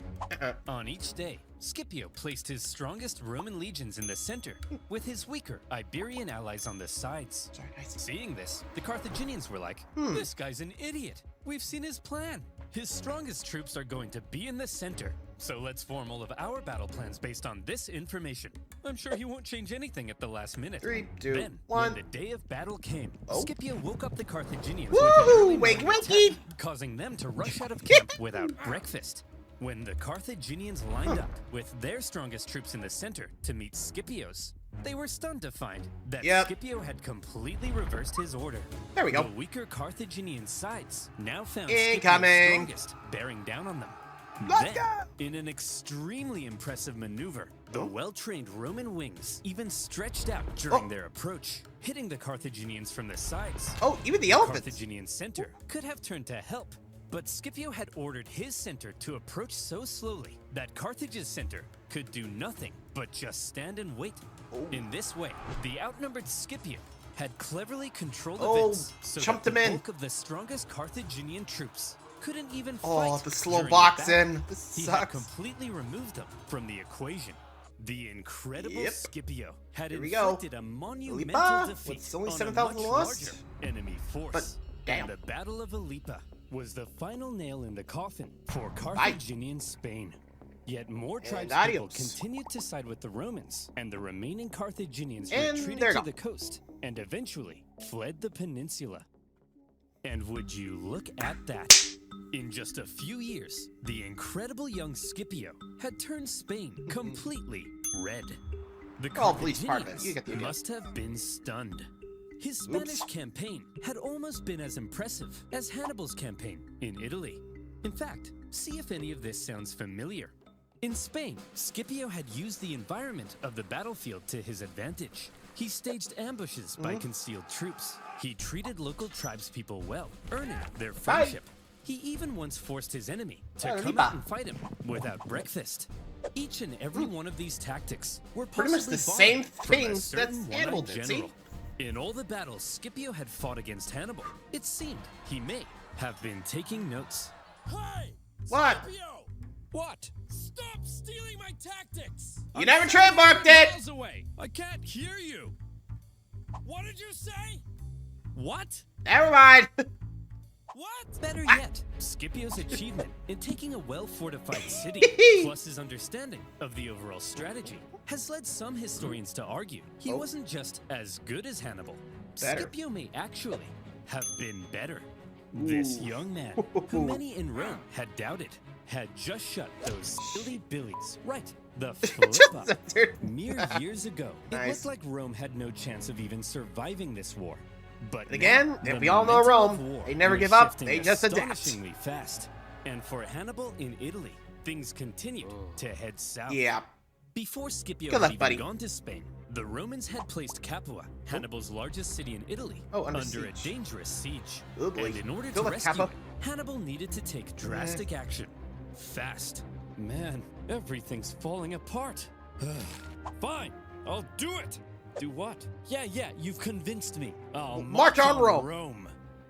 Speaker 2: On each day, Scipio placed his strongest Roman legions in the center, with his weaker Iberian allies on the sides.
Speaker 1: Sorry, guys.
Speaker 2: Seeing this, the Carthaginians were like, this guy's an idiot. We've seen his plan. His strongest troops are going to be in the center. So let's form all of our battle plans based on this information. I'm sure he won't change anything at the last minute.
Speaker 1: 3, 2,
Speaker 2: Then,
Speaker 1: 1.
Speaker 2: when the day of battle came,
Speaker 1: Oh.
Speaker 2: Scipio woke up the Carthaginians
Speaker 1: Woo!
Speaker 2: with an early
Speaker 1: Wakey,
Speaker 2: morning
Speaker 1: wakey!
Speaker 2: attack, causing them to rush out of camp without breakfast. When the Carthaginians lined up with their strongest troops in the center to meet Scipio's, they were stunned to find that
Speaker 1: Yep.
Speaker 2: Scipio had completely reversed his order.
Speaker 1: There we go.
Speaker 2: The weaker Carthaginian sides now found
Speaker 1: Incoming.
Speaker 2: Scipio's strongest bearing down on them.
Speaker 1: Let's
Speaker 2: Then,
Speaker 1: go.
Speaker 2: in an extremely impressive maneuver, the well-trained Roman wings even stretched out during their approach, hitting the Carthaginians from the sides.
Speaker 1: Oh, even the
Speaker 2: The
Speaker 1: elephants.
Speaker 2: Carthaginian center could have turned to help, but Scipio had ordered his center to approach so slowly that Carthage's center could do nothing but just stand and wait. In this way, the outnumbered Scipio had cleverly controlled events so that
Speaker 1: chumped
Speaker 2: the
Speaker 1: him in.
Speaker 2: bulk of the strongest Carthaginian troops couldn't even
Speaker 1: Oh,
Speaker 2: fight
Speaker 1: the slow
Speaker 2: during
Speaker 1: boxing.
Speaker 2: battle.
Speaker 1: This
Speaker 2: He had
Speaker 1: sucks.
Speaker 2: completely removed them from the equation. The incredible
Speaker 1: Yep.
Speaker 2: Scipio had
Speaker 1: Here we go.
Speaker 2: inflicted a monumental
Speaker 1: Aleppo,
Speaker 2: defeat
Speaker 1: with only
Speaker 2: on a
Speaker 1: 7,000
Speaker 2: much
Speaker 1: lost.
Speaker 2: larger enemy force.
Speaker 1: But, damn.
Speaker 2: And the Battle of Aleppo was the final nail in the coffin for Carthaginian Spain. Yet more tribespeople
Speaker 1: adios.
Speaker 2: continued to side with the Romans, and the remaining Carthaginians
Speaker 1: And
Speaker 2: retreated
Speaker 1: there you
Speaker 2: to
Speaker 1: go.
Speaker 2: the coast and eventually fled the peninsula. And would you look at that? In just a few years, the incredible young Scipio had turned Spain completely red. The
Speaker 1: please pardon me. You get the idea.
Speaker 2: must have been stunned. His Spanish campaign had almost been as impressive as Hannibal's campaign in Italy. In fact, see if any of this sounds familiar. In Spain, Scipio had used the environment of the battlefield to his advantage. He staged ambushes by concealed troops. He treated local tribespeople well, earning their friendship. He even once forced his enemy to come out and fight him without breakfast. Each and every one of these tactics were
Speaker 1: pretty much the same things that Hannibal did, see?
Speaker 2: In all the battles Scipio had fought against Hannibal, it seemed he may have been taking notes.
Speaker 4: Hey!
Speaker 1: What?
Speaker 4: Scipio!
Speaker 2: What?
Speaker 4: Stop stealing my tactics!
Speaker 1: You never trademarked it!
Speaker 4: Miles away! I can't hear you! What did you say?
Speaker 2: What?
Speaker 1: Never mind.
Speaker 4: What?
Speaker 2: Better yet, Scipio's achievement in taking a well-fortified city, plus his understanding of the overall strategy, has led some historians to argue he wasn't just as good as Hannibal.
Speaker 1: Better.
Speaker 2: Scipio may actually have been better. This young man, who many in Rome had doubted, had just shut those silly billies right the flip up. Mere years ago, it looked like Rome had no chance of even surviving this war. But
Speaker 1: again,
Speaker 2: now,
Speaker 1: if we all know Rome, they never give up, they just adapt.
Speaker 2: Astonishingly fast. And for Hannibal in Italy, things continued to head south.
Speaker 1: Yeah.
Speaker 2: Before Scipio
Speaker 1: Good luck,
Speaker 2: had
Speaker 1: buddy.
Speaker 2: even gone to Spain, the Romans had placed Capua, Hannibal's largest city in Italy,
Speaker 1: under
Speaker 2: a
Speaker 1: siege.
Speaker 2: dangerous siege.
Speaker 1: Oh boy.
Speaker 2: And in order
Speaker 1: Good
Speaker 2: to
Speaker 1: luck,
Speaker 2: rescue
Speaker 1: Kappa.
Speaker 2: it, Hannibal needed to take drastic action. Fast. Man, everything's falling apart. Fine, I'll do it. Do what? Yeah, you've convinced me. I'll
Speaker 1: March on Rome.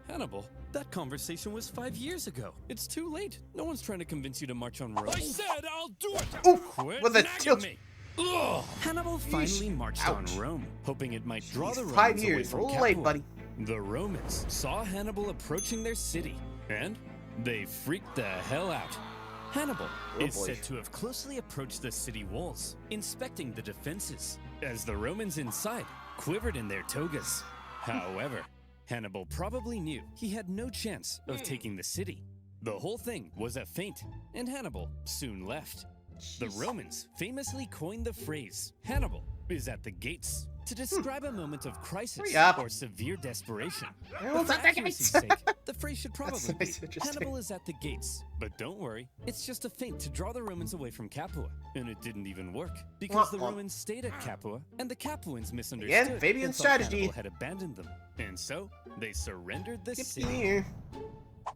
Speaker 2: Hannibal, that conversation was 5 years ago. It's too late. No one's trying to convince you to march on Rome.
Speaker 4: I said I'll do it!
Speaker 1: Oof,
Speaker 4: Quit
Speaker 1: with a
Speaker 4: nagging
Speaker 1: tilt.
Speaker 4: me! Ugh.
Speaker 2: Hannibal finally marched on Rome, hoping it might draw the Romans
Speaker 1: 5
Speaker 2: away
Speaker 1: years, a
Speaker 2: from
Speaker 1: little late,
Speaker 2: Capua.
Speaker 1: buddy.
Speaker 2: The Romans saw Hannibal approaching their city, and they freaked the hell out. Hannibal is
Speaker 1: boy.
Speaker 2: said to have closely approached the city walls, inspecting the defenses, as the Romans inside quivered in their togas. However, Hannibal probably knew he had no chance of taking the city. The whole thing was a feint, and Hannibal soon left. The Romans famously coined the phrase, "Hannibal is at the gates," to describe a moment of crisis
Speaker 1: Hurry up.
Speaker 2: or severe desperation.
Speaker 1: Everyone's
Speaker 2: But
Speaker 1: at
Speaker 2: for
Speaker 1: the
Speaker 2: accuracy's
Speaker 1: gates.
Speaker 2: sake, the phrase should probably
Speaker 1: That's
Speaker 2: be,
Speaker 1: interesting.
Speaker 2: Hannibal is at the gates. But don't worry, it's just a feint to draw the Romans away from Capua. And it didn't even work, because the Romans stayed at Capua, and the Capuans misunderstood
Speaker 1: Again, Fabian
Speaker 2: and thought
Speaker 1: strategy.
Speaker 2: Hannibal had abandoned them. And so, they surrendered the
Speaker 1: Skip
Speaker 2: city.
Speaker 1: here.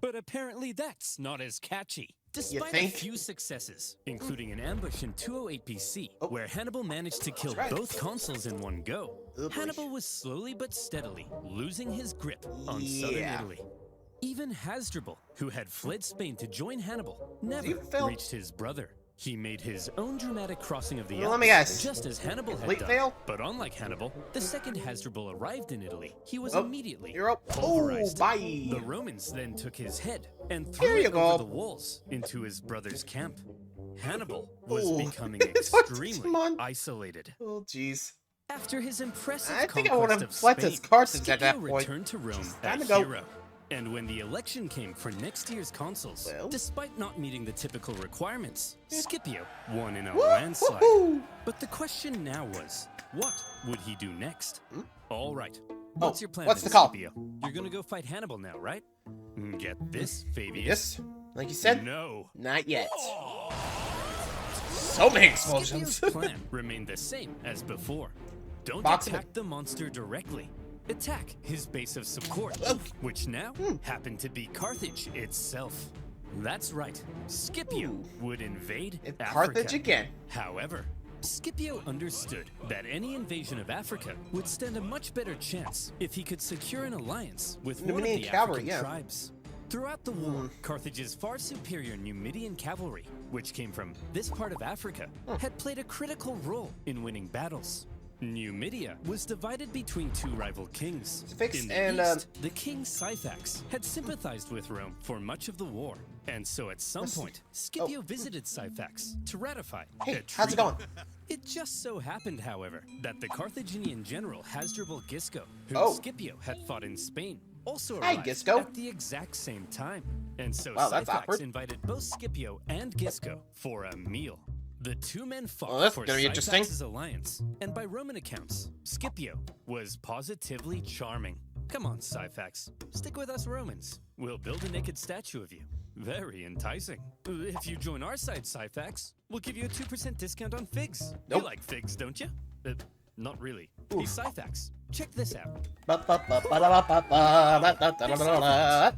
Speaker 2: But apparently that's not as catchy. Despite a
Speaker 1: think?
Speaker 2: few successes, including an ambush in 208 BC,
Speaker 1: Oh.
Speaker 2: where Hannibal managed to kill
Speaker 1: right.
Speaker 2: both consuls in one go,
Speaker 1: Oh, boy.
Speaker 2: Hannibal was slowly but steadily losing his grip on southern
Speaker 1: Yeah.
Speaker 2: Italy. Even Hasdrubal, who had fled Spain to join Hannibal, never
Speaker 1: you fail?
Speaker 2: reached his brother. He made his own dramatic crossing of the
Speaker 1: Well, let me
Speaker 2: Alps,
Speaker 1: guess.
Speaker 2: just as Hannibal had
Speaker 1: Complete
Speaker 2: done.
Speaker 1: fail?
Speaker 2: But unlike Hannibal, the second Hasdrubal arrived in Italy, he was
Speaker 1: Oh,
Speaker 2: immediately
Speaker 1: you're up. Oh,
Speaker 2: pulverized.
Speaker 1: bye.
Speaker 2: The Romans then took his head and
Speaker 1: Here
Speaker 2: threw
Speaker 1: you
Speaker 2: it
Speaker 1: go.
Speaker 2: over the walls into his brother's camp. Hannibal was
Speaker 1: Ooh.
Speaker 2: becoming
Speaker 1: It's what,
Speaker 2: extremely
Speaker 1: 6 months?
Speaker 2: isolated.
Speaker 1: Oh, jeez.
Speaker 2: After his impressive
Speaker 1: I think I
Speaker 2: conquest
Speaker 1: would have
Speaker 2: of
Speaker 1: fled
Speaker 2: Spain,
Speaker 1: to Carthage at that
Speaker 2: Scipio
Speaker 1: point.
Speaker 2: returned to Rome
Speaker 1: time
Speaker 2: a
Speaker 1: to go.
Speaker 2: hero. And when the election came for next year's consuls,
Speaker 1: Well?
Speaker 2: despite not meeting the typical requirements, Scipio won in a
Speaker 1: Woo,
Speaker 2: landslide.
Speaker 1: woohoo.
Speaker 2: But the question now was, what would he do next? All right.
Speaker 1: Oh,
Speaker 2: What's your plan,
Speaker 1: what's
Speaker 2: then,
Speaker 1: the call?
Speaker 2: Scipio? You're gonna go fight Hannibal now, right? Get this, Fabius.
Speaker 1: Yes, like you said,
Speaker 2: No.
Speaker 1: not yet. So many explosions.
Speaker 2: Scipio's plan remained the same as before. Don't
Speaker 1: Box him.
Speaker 2: attack the monster directly. Attack his base of support,
Speaker 1: Oh.
Speaker 2: which now happened to be Carthage itself. That's right, Scipio would invade
Speaker 1: It's
Speaker 2: Africa.
Speaker 1: Carthage again.
Speaker 2: However, Scipio understood that any invasion of Africa would stand a much better chance if he could secure an alliance with one of
Speaker 1: Numidian
Speaker 2: the
Speaker 1: cavalry,
Speaker 2: African
Speaker 1: yeah.
Speaker 2: tribes. Throughout the war, Carthage's far superior Numidian cavalry, which came from this part of Africa, had played a critical role in winning battles. Numidia was divided between two rival kings.
Speaker 1: Suffix
Speaker 2: In the
Speaker 1: and,
Speaker 2: east, the king Syphax had sympathized with Rome for much of the war, and so at some point, Scipio visited Syphax to ratify
Speaker 1: Hey,
Speaker 2: a
Speaker 1: how's it
Speaker 2: treaty.
Speaker 1: going?
Speaker 2: It just so happened, however, that the Carthaginian general Hasdrubal Gisco, who
Speaker 1: Oh.
Speaker 2: Scipio had fought in Spain, also
Speaker 1: Hi,
Speaker 2: arrived
Speaker 1: Gisco.
Speaker 2: at the exact same time. And so
Speaker 1: Wow, that's
Speaker 2: Syphax
Speaker 1: awkward.
Speaker 2: invited both Scipio and Gisco for a meal. The two men fought
Speaker 1: Well, that's
Speaker 2: for
Speaker 1: gonna be interesting.
Speaker 2: Syphax's alliance, and by Roman accounts, Scipio was positively charming. Come on, Syphax, stick with us Romans. We'll build a naked statue of you. Very enticing. If you join our side, Syphax, we'll give you a 2% discount on figs.
Speaker 1: Nope.
Speaker 2: You like figs, don't you? Not really. Hey, Syphax, check this out.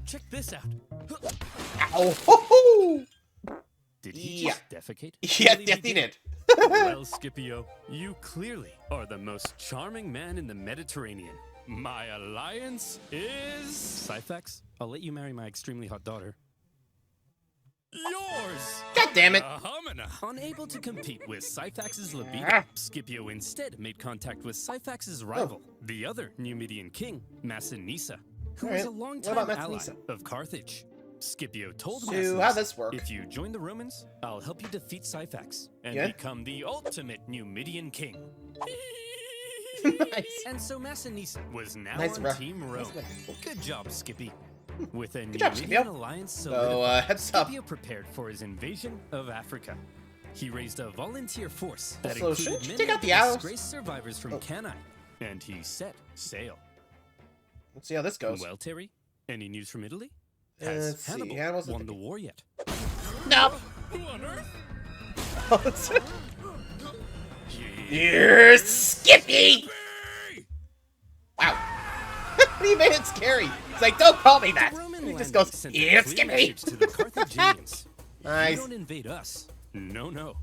Speaker 2: Check this out.
Speaker 1: Ow. Ho-ho.
Speaker 2: Did he
Speaker 1: Yeah.
Speaker 2: just defecate?
Speaker 1: Yeah,
Speaker 2: Really,
Speaker 1: yes, he did.
Speaker 2: Well, Scipio, you clearly are the most charming man in the Mediterranean. My alliance is... Syphax, I'll let you marry my extremely hot daughter. Yours!
Speaker 1: God damn it.
Speaker 2: Unable to compete with Syphax's libido,
Speaker 1: Ah.
Speaker 2: Scipio instead made contact with Syphax's rival, the other Numidian king, Massinissa, who was a
Speaker 1: Alright,
Speaker 2: longtime
Speaker 1: what about
Speaker 2: ally
Speaker 1: Massinissa?
Speaker 2: of Carthage. Scipio told
Speaker 1: So,
Speaker 2: Massinissa,
Speaker 1: how'd this work?
Speaker 2: if you join the Romans, I'll help you defeat Syphax and
Speaker 1: Yeah?
Speaker 2: become the ultimate Numidian king.
Speaker 1: Nice.
Speaker 2: And so Massinissa was now
Speaker 1: Nice,
Speaker 2: on
Speaker 1: bro.
Speaker 2: Team Rome.
Speaker 1: Nice.
Speaker 2: Good job, Skippy. With a
Speaker 1: Good job,
Speaker 2: Numidian
Speaker 1: Scipio.
Speaker 2: alliance
Speaker 1: So,
Speaker 2: solidified,
Speaker 1: heads up.
Speaker 2: Scipio prepared for his invasion of Africa. He raised a volunteer force that
Speaker 1: So,
Speaker 2: included
Speaker 1: shouldn't you
Speaker 2: many
Speaker 1: take out
Speaker 2: of
Speaker 1: the
Speaker 2: the
Speaker 1: arrows?
Speaker 2: disgraced survivors from
Speaker 1: Oh.
Speaker 2: Cannae, and he set sail.
Speaker 1: Let's see how this goes.
Speaker 2: Well, Terry, any news from Italy?
Speaker 1: Let's
Speaker 2: Has
Speaker 1: see,
Speaker 2: Hannibal
Speaker 1: Hannibal's
Speaker 2: won
Speaker 1: the-
Speaker 2: the war yet?
Speaker 1: No.
Speaker 2: Who on earth?
Speaker 1: You're Skippy! Wow. He made it scary. He's like, don't call me that.
Speaker 2: The Roman
Speaker 1: He just
Speaker 2: landing
Speaker 1: goes,
Speaker 2: sent a
Speaker 1: you're
Speaker 2: clear
Speaker 1: Skippy!
Speaker 2: message to the Carthaginians. You
Speaker 1: Nice.
Speaker 2: don't invade us. No.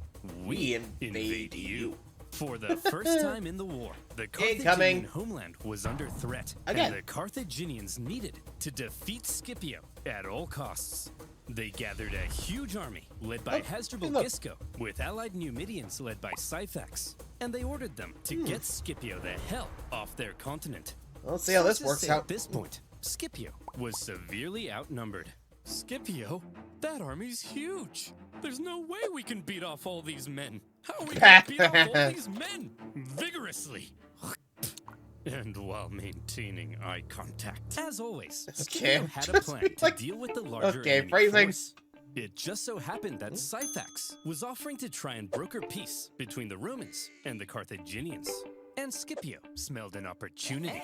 Speaker 1: We invade you.
Speaker 2: For the first time in the war, the
Speaker 1: Incoming.
Speaker 2: Carthaginian homeland was under threat.
Speaker 1: Again.
Speaker 2: And the Carthaginians needed to defeat Scipio at all costs. They gathered a huge army led by
Speaker 1: Oh,
Speaker 2: Hasdrubal
Speaker 1: hey, look.
Speaker 2: Gisco with allied Numidians led by Syphax. And they ordered them to get Scipio the hell off their continent.
Speaker 1: Let's see how this
Speaker 2: Sources
Speaker 1: works
Speaker 2: say
Speaker 1: out.
Speaker 2: At this point, Scipio was severely outnumbered. Scipio? That army's huge. There's no way we can beat off all these men. How are we gonna beat off all these men? Vigorously. And while maintaining eye contact. As always, Scipio
Speaker 1: Okay,
Speaker 2: had a
Speaker 1: just
Speaker 2: plan
Speaker 1: be like-
Speaker 2: to deal with the larger
Speaker 1: Okay,
Speaker 2: enemy
Speaker 1: phrasing.
Speaker 2: force. It just so happened that Syphax was offering to try and broker peace between the Romans and the Carthaginians. And Scipio smelled an opportunity.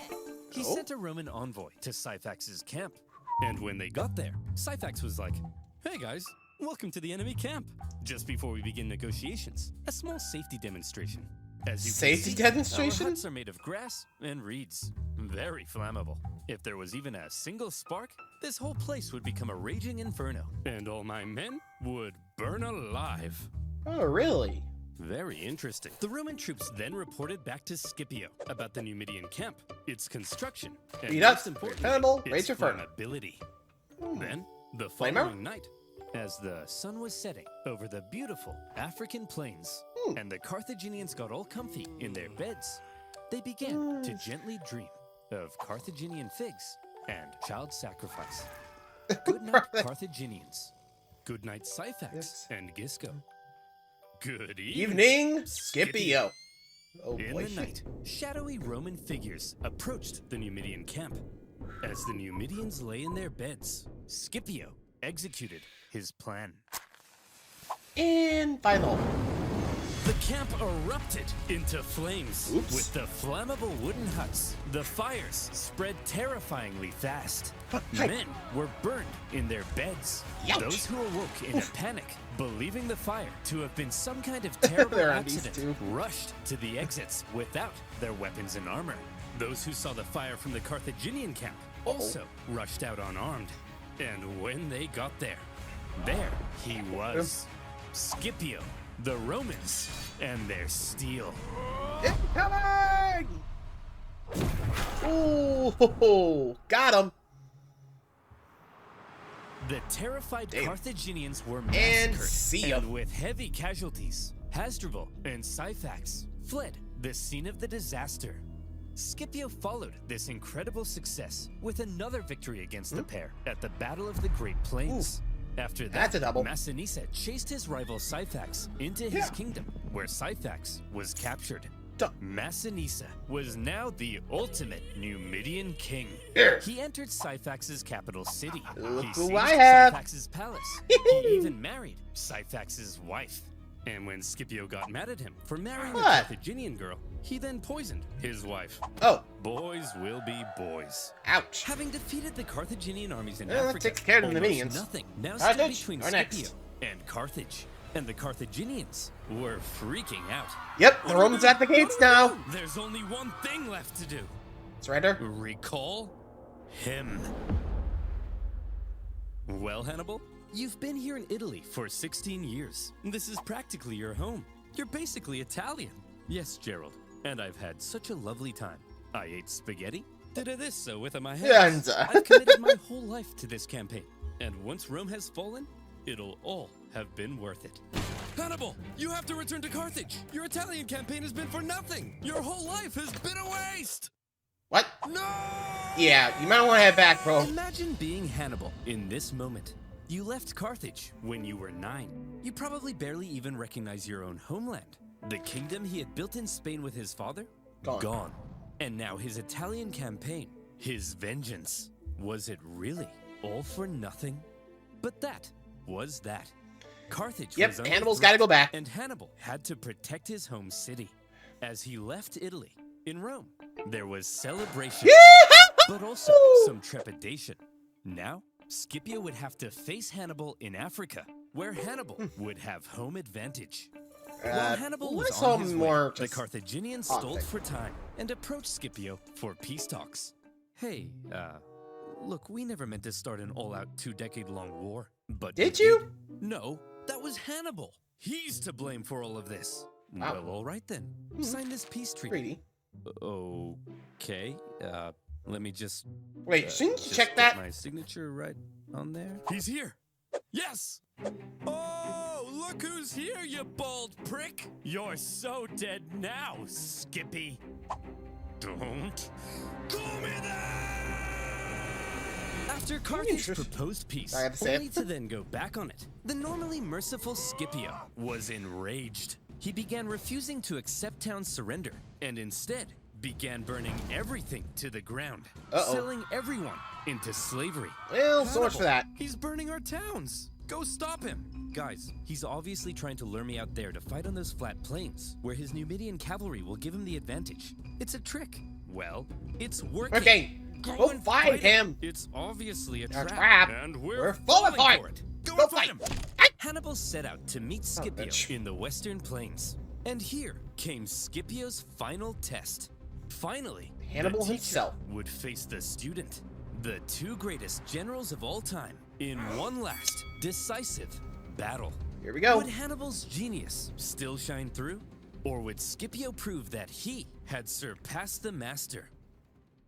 Speaker 2: He
Speaker 1: Oh.
Speaker 2: sent a Roman envoy to Syphax's camp. And when they got there, Syphax was like, "Hey guys, welcome to the enemy camp. Just before we begin negotiations, a small safety demonstration. As you
Speaker 1: Safety
Speaker 2: can see,
Speaker 1: demonstration?
Speaker 2: Our huts are made of grass and reeds. Very flammable. If there was even a single spark, this whole place would become a raging inferno. And all my men would burn alive."
Speaker 1: Oh, really?
Speaker 2: Very interesting. The Roman troops then reported back to Scipio about the Numidian camp, its construction, and
Speaker 1: Beat up,
Speaker 2: most importantly,
Speaker 1: Hannibal,
Speaker 2: its
Speaker 1: Rage Inferno.
Speaker 2: flammability. Then, the
Speaker 1: Flamer?
Speaker 2: following night, as the sun was setting over the beautiful African plains, and the Carthaginians got all comfy in their beds, they began to gently dream of Carthaginian figs and child sacrifice. Good night, Carthaginians. Good night, Syphax
Speaker 1: Yes.
Speaker 2: and Gisco. Good
Speaker 1: Evening, Scipio. Oh,
Speaker 2: In
Speaker 1: boy.
Speaker 2: the night, shadowy Roman figures approached the Numidian camp. As the Numidians lay in their beds, Scipio executed his plan.
Speaker 1: And final.
Speaker 2: The camp erupted into flames.
Speaker 1: Oops.
Speaker 2: With the flammable wooden huts, the fires spread terrifyingly fast.
Speaker 1: Hi.
Speaker 2: Men were burned in their beds.
Speaker 1: Youch.
Speaker 2: Those who awoke in a panic, believing the fire to have been some kind of terrible
Speaker 1: There are these
Speaker 2: accident,
Speaker 1: two.
Speaker 2: rushed to the exits without their weapons and armor. Those who saw the fire from the Carthaginian camp also rushed out unarmed. And when they got there he was. Scipio, the Romans, and their steel.
Speaker 1: Incoming! Ooh, got him.
Speaker 2: The terrified
Speaker 1: Damn.
Speaker 2: Carthaginians were
Speaker 1: And
Speaker 2: massacred,
Speaker 1: see ya.
Speaker 2: and with heavy casualties, Hasdrubal and Syphax fled the scene of the disaster. Scipio followed this incredible success with another victory against the pair at the Battle of the Great Plains. After that,
Speaker 1: That's a double.
Speaker 2: Massinissa chased his rival Syphax into his kingdom, where Syphax was captured. Massinissa was now the ultimate Numidian king. He entered Syphax's capital city.
Speaker 1: Look
Speaker 2: He
Speaker 1: who
Speaker 2: seized
Speaker 1: I have.
Speaker 2: Syphax's palace. He even married Syphax's wife. And when Scipio got mad at him for marrying a
Speaker 1: What?
Speaker 2: Carthaginian girl, he then poisoned his wife.
Speaker 1: Oh,
Speaker 2: Boys will be boys.
Speaker 1: ouch.
Speaker 2: Having defeated the Carthaginian armies in
Speaker 1: Well, that
Speaker 2: Africa,
Speaker 1: takes care of the
Speaker 2: almost
Speaker 1: minions.
Speaker 2: nothing now stood
Speaker 1: Carthage,
Speaker 2: between
Speaker 1: or
Speaker 2: Scipio
Speaker 1: next?
Speaker 2: and Carthage. And the Carthaginians were freaking out.
Speaker 1: Yep, the Romans at the gates now.
Speaker 2: There's only one thing left to do.
Speaker 1: Surrender.
Speaker 2: Recall him. Well, Hannibal, you've been here in Italy for 16 years. This is practically your home. You're basically Italian. Yes, Gerald. And I've had such a lovely time. I ate spaghetti, did a this so with my hands.
Speaker 1: And,
Speaker 2: I've committed my whole life to this campaign. And once Rome has fallen, it'll all have been worth it.
Speaker 4: Hannibal, you have to return to Carthage. Your Italian campaign has been for nothing. Your whole life has been a waste.
Speaker 1: What?
Speaker 4: No!
Speaker 1: Yeah, you might want to head back, bro.
Speaker 2: Imagine being Hannibal in this moment. You left Carthage when you were 9. You probably barely even recognize your own homeland. The kingdom he had built in Spain with his father?
Speaker 1: Gone.
Speaker 2: And now his Italian campaign, his vengeance. Was it really all for nothing? But that was that. Carthage
Speaker 1: Yep,
Speaker 2: was under
Speaker 1: Hannibal's
Speaker 2: threat,
Speaker 1: gotta go back.
Speaker 2: and Hannibal had to protect his home city. As he left Italy, in Rome, there was celebration, but also some trepidation. Now, Scipio would have to face Hannibal in Africa, where Hannibal would have home advantage. While Hannibal was
Speaker 1: let's
Speaker 2: on
Speaker 1: hope
Speaker 2: his
Speaker 1: more
Speaker 2: way, the
Speaker 1: just
Speaker 2: Carthaginians
Speaker 1: odd
Speaker 2: stalled
Speaker 1: thing.
Speaker 2: for time and approached Scipio for peace talks. Hey, look, we never meant to start an all-out 2-decade-long war, but
Speaker 1: Did
Speaker 2: we
Speaker 1: you?
Speaker 2: No, that was Hannibal. He's to blame for all of this.
Speaker 1: Wow.
Speaker 2: Well, all right then. Sign this peace treaty.
Speaker 1: Greedy.
Speaker 2: Okay, let me just...
Speaker 1: Wait, shouldn't you
Speaker 2: just
Speaker 1: check
Speaker 2: put
Speaker 1: that?
Speaker 2: my signature right on there.
Speaker 4: He's here. Yes. Oh, look who's here, you bald prick.
Speaker 2: You're so dead now, Skippy. Don't call me that! After Carthage
Speaker 1: Interesting.
Speaker 2: proposed peace,
Speaker 1: I have to say
Speaker 2: only
Speaker 1: it.
Speaker 2: to then go back on it, the normally merciful Scipio was enraged. He began refusing to accept town's surrender, and instead began burning everything to the ground, selling everyone into slavery.
Speaker 1: Well, so much for that.
Speaker 2: He's burning our towns. Go stop him. Guys, he's obviously trying to lure me out there to fight on those flat plains, where his Numidian cavalry will give him the advantage. It's a trick. Well, it's working.
Speaker 1: Okay, go
Speaker 2: and
Speaker 1: fight him.
Speaker 2: It's obviously a
Speaker 1: A
Speaker 2: trap.
Speaker 1: trap.
Speaker 2: And
Speaker 1: We're
Speaker 2: falling
Speaker 1: falling
Speaker 2: for it.
Speaker 1: Go
Speaker 2: and
Speaker 1: fight
Speaker 2: him.
Speaker 1: Ah!
Speaker 2: Hannibal set out to meet Scipio
Speaker 1: bitch.
Speaker 2: in the western plains. And here came Scipio's final test. Finally,
Speaker 1: Hannibal
Speaker 2: the teacher
Speaker 1: himself.
Speaker 2: would face the student, the two greatest generals of all time, in one last decisive battle.
Speaker 1: Here we go.
Speaker 2: Would Hannibal's genius still shine through? Or would Scipio prove that he had surpassed the master?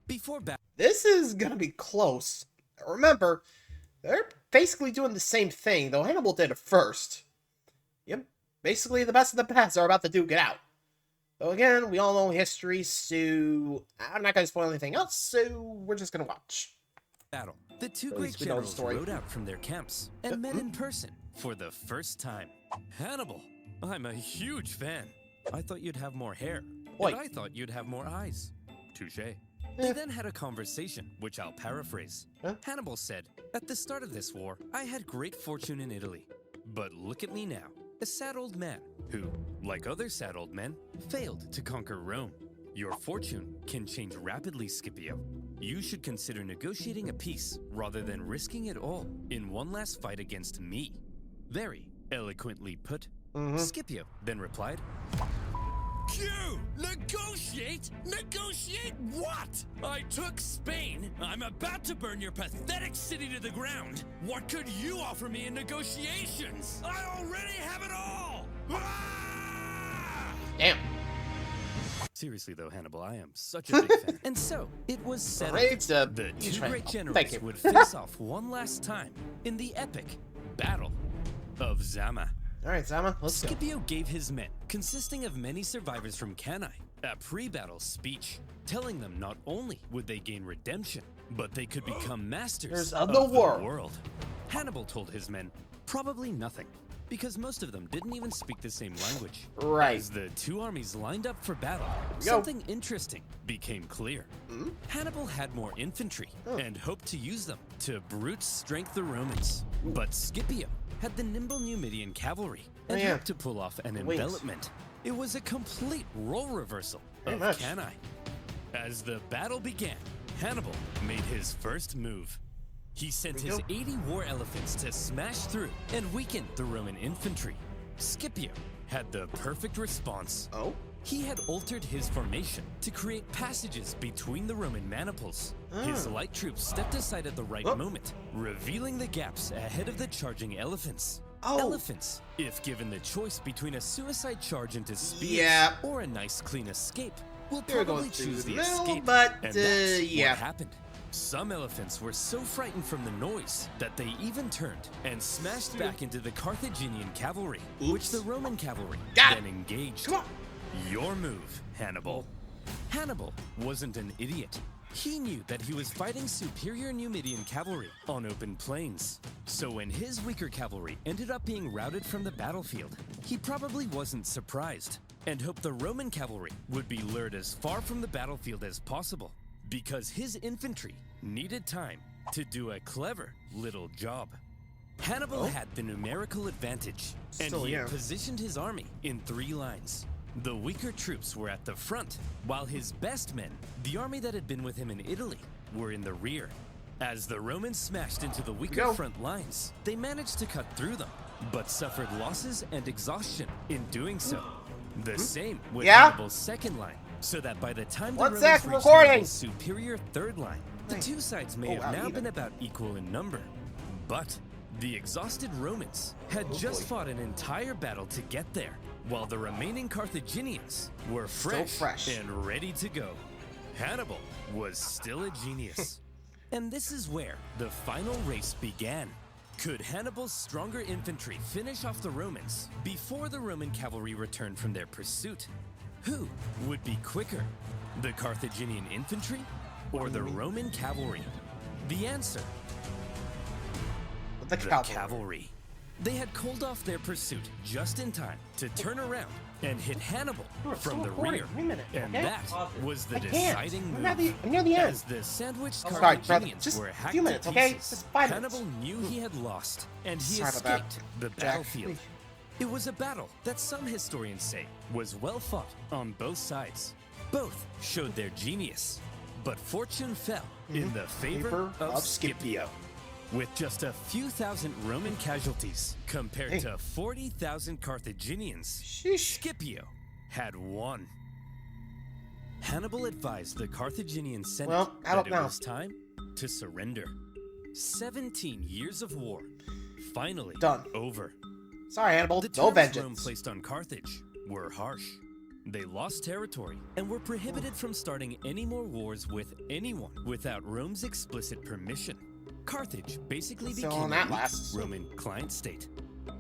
Speaker 2: Before battle,
Speaker 1: This is gonna be close. Remember, they're basically doing the same thing, though Hannibal did it first. Yep, basically the best of the best are about to duke it out. So again, we all know history, so I'm not gonna spoil anything else, so we're just gonna watch.
Speaker 2: the two
Speaker 1: At
Speaker 2: great
Speaker 1: least we know the
Speaker 2: generals
Speaker 1: story.
Speaker 2: rode out from their camps and met in person for the first time. Hannibal, I'm a huge fan. I thought you'd have more hair,
Speaker 1: Oi.
Speaker 2: and I thought you'd have more eyes. Touché. They then had a conversation, which I'll paraphrase.
Speaker 1: Huh?
Speaker 2: Hannibal said, "At the start of this war, I had great fortune in Italy. But look at me now, a sad old man who, like other sad old men, failed to conquer Rome. Your fortune can change rapidly, Scipio. You should consider negotiating a peace rather than risking it all in one last fight against me." Very eloquently put. Scipio then replied,
Speaker 4: Q! Negotiate? Negotiate what? I took Spain. I'm about to burn your pathetic city to the ground. What could you offer me in negotiations? I already have it all! Ah!
Speaker 1: Damn.
Speaker 2: Seriously though, Hannibal, I am such a big fan. And so, it was settled.
Speaker 1: Alright,
Speaker 2: The
Speaker 1: you
Speaker 2: two
Speaker 1: try-
Speaker 2: great
Speaker 1: oh,
Speaker 2: generals
Speaker 1: thank you.
Speaker 2: would face off one last time in the epic Battle of Zama.
Speaker 1: Alright, Zama, let's go.
Speaker 2: Scipio gave his men, consisting of many survivors from Cannae, a pre-battle speech, telling them not only would they gain redemption, but they could become masters
Speaker 1: There's
Speaker 2: of
Speaker 1: the
Speaker 2: the
Speaker 1: world.
Speaker 2: world. Hannibal told his men, probably nothing. because most of them didn't even speak the same language.
Speaker 1: Right.
Speaker 2: As the two armies lined up for battle,
Speaker 1: Go.
Speaker 2: something interesting became clear. Hannibal had more infantry and hoped to use them to brute strength the Romans. But Scipio had the nimble Numidian cavalry and hoped to pull off an envelopment. It was a complete role reversal of Cannae. As the battle began, Hannibal made his first move. He sent his 80 war elephants to smash through and weaken the Roman infantry. Scipio had the perfect response. He had altered his formation to create passages between the Roman maniples. His light troops stepped aside at the right moment, revealing the gaps ahead of the charging elephants. Elephants, if given the choice between a suicide charge into speed or a nice clean escape, will probably choose the escape.
Speaker 1: But,
Speaker 2: and that's what happened. Some elephants were so frightened from the noise that they even turned and smashed back into the Carthaginian cavalry, which the Roman cavalry then engaged. Your move, Hannibal. Hannibal wasn't an idiot. He knew that he was fighting superior Numidian cavalry on open plains. So when his weaker cavalry ended up being routed from the battlefield, he probably wasn't surprised and hoped the Roman cavalry would be lured as far from the battlefield as possible, because his infantry needed time to do a clever little job. Hannibal had the numerical advantage, and he had positioned his army in 3 lines. The weaker troops were at the front, while his best men, the army that had been with him in Italy, were in the rear. As the Romans smashed into the weaker front lines, they managed to cut through them, but suffered losses and exhaustion in doing so. The same with Hannibal's second line, so that by the time the Romans reached Hannibal's superior third line, the two sides may have now been about equal in number. But the exhausted Romans had just fought an entire battle to get there, while the remaining Carthaginians were fresh and ready to go. Hannibal was still a genius. And this is where the final race began. Could Hannibal's stronger infantry finish off the Romans before the Roman cavalry returned from their pursuit? Who would be quicker, the Carthaginian infantry or the Roman cavalry? The answer:
Speaker 1: The
Speaker 2: cavalry. They had called off their pursuit just in time to turn around and hit Hannibal from the rear. And that was the deciding move.
Speaker 1: I'm near the end.
Speaker 2: As the sandwiched Carthaginians were hacked to pieces, Hannibal knew he had lost, and he escaped the battlefield. It was a battle that some historians say was well fought on both sides. Both showed their genius, but fortune fell in the favor of Scipio. With just a few thousand Roman casualties compared to 40,000 Carthaginians, Scipio had won. Hannibal advised the Carthaginian Senate that it was time to surrender. 17 years of war, finally over.
Speaker 1: Sorry, Hannibal,
Speaker 2: the
Speaker 1: no
Speaker 2: terms Rome
Speaker 1: vengeance.
Speaker 2: placed on Carthage were harsh. They lost territory and were prohibited from starting any more wars with anyone without Rome's explicit permission. Carthage basically became a weak Roman client state.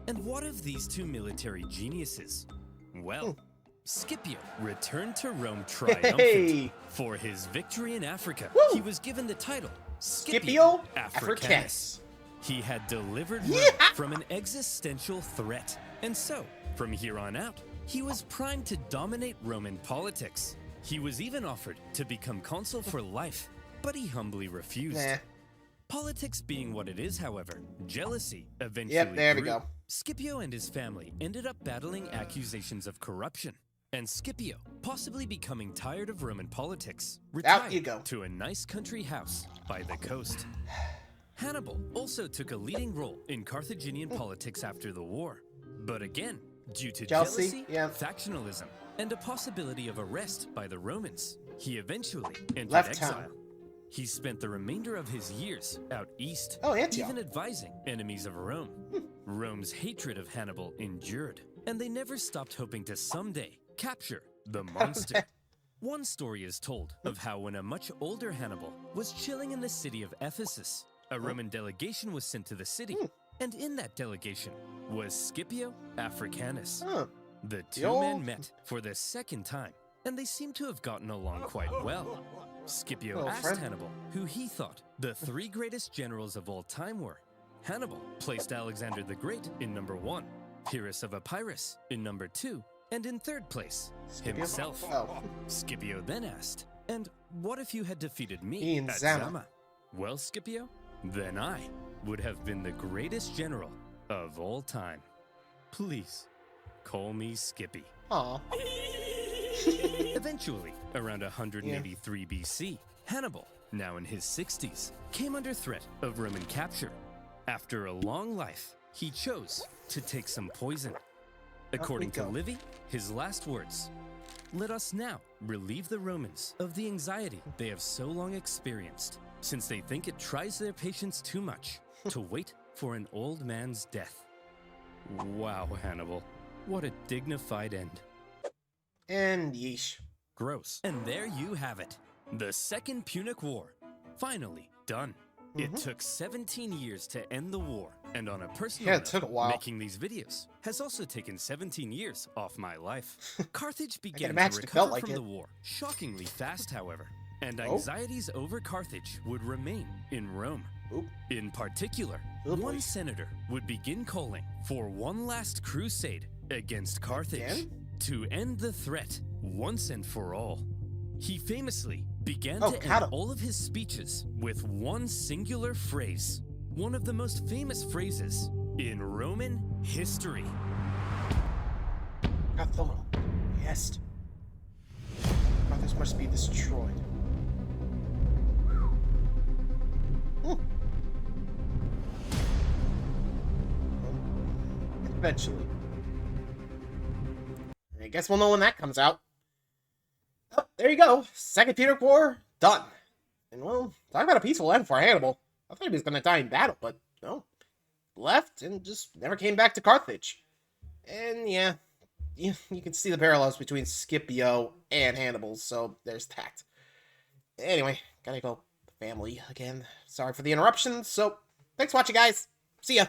Speaker 2: And what of these two military geniuses? Well, Scipio returned to Rome triumphant. For his victory in Africa, he was given the title Scipio Africanus. He had delivered Rome from an existential threat. And so, from here on out, he was primed to dominate Roman politics. He was even offered to become consul for life, but he humbly refused. Politics being what it is, however, jealousy eventually grew. Scipio and his family ended up battling accusations of corruption, and Scipio, possibly becoming tired of Roman politics, retired to a nice country house by the coast. Hannibal also took a leading role in Carthaginian politics after the war, but again, due to jealousy, factionalism, and a possibility of arrest by the Romans, he eventually entered exile. He spent the remainder of his years out east, even advising enemies of Rome. Rome's hatred of Hannibal endured, and they never stopped hoping to someday capture the monster. One story is told of how when a much older Hannibal was chilling in the city of Ephesus, a Roman delegation was sent to the city, and in that delegation was Scipio Africanus. The two men met for the second time, and they seemed to have gotten along quite well. Scipio asked Hannibal who he thought the 3 greatest generals of all time were. Hannibal placed Alexander the Great in number 1, Pyrrhus of Epirus in number 2, and in 3rd place,
Speaker 1: Scipio?
Speaker 2: himself.
Speaker 1: Oh.
Speaker 2: Scipio then asked, and what if you had defeated
Speaker 1: Me
Speaker 2: me
Speaker 1: and
Speaker 2: at
Speaker 1: Zama.
Speaker 2: Zama? Well, Scipio, then I would have been the greatest general of all time. Please, call me Skippy.
Speaker 1: Aw.
Speaker 2: Eventually, around 183 BC, Hannibal, now in his 60s, came under threat of Roman capture. After a long life, he chose to take some poison. According to
Speaker 1: go.
Speaker 2: Livy, his last words, "Let us now relieve the Romans of the anxiety they have so long experienced, since they think it tries their patience too much to wait for an old man's death." Wow, Hannibal, what a dignified end.
Speaker 1: And yeesh.
Speaker 2: Gross. And there you have it. The Second Punic War. Finally done. It took 17 years to end the war, and on a personal
Speaker 1: Yeah, it
Speaker 2: note,
Speaker 1: took a while.
Speaker 2: making these videos has also taken 17 years off my life. Carthage began to
Speaker 1: imagine it felt
Speaker 2: recover
Speaker 1: like
Speaker 2: from
Speaker 1: it.
Speaker 2: the war, shockingly fast, however, and
Speaker 1: Oh.
Speaker 2: anxieties over Carthage would remain in Rome.
Speaker 1: Oop.
Speaker 2: In particular,
Speaker 1: Oh, boy.
Speaker 2: one senator would begin calling for one last crusade against Carthage
Speaker 1: Again?
Speaker 2: to end the threat once and for all. He famously began
Speaker 1: Oh,
Speaker 2: to end
Speaker 1: Hannibal.
Speaker 2: all of his speeches with one singular phrase, one of the most famous phrases in Roman history.
Speaker 1: Carthage. Yes. Carthage must be destroyed. Hmm. Eventually. I guess we'll know when that comes out. Oh, there you go. Second Punic War, done. And well, talk about a peaceful end for Hannibal. I thought he was going to die in battle, but no. Left and just never came back to Carthage. And yeah, you can see the parallels between Scipio and Hannibal, so there's that. Anyway, gotta go family again. Sorry for the interruption, so thanks for watching, guys. See ya.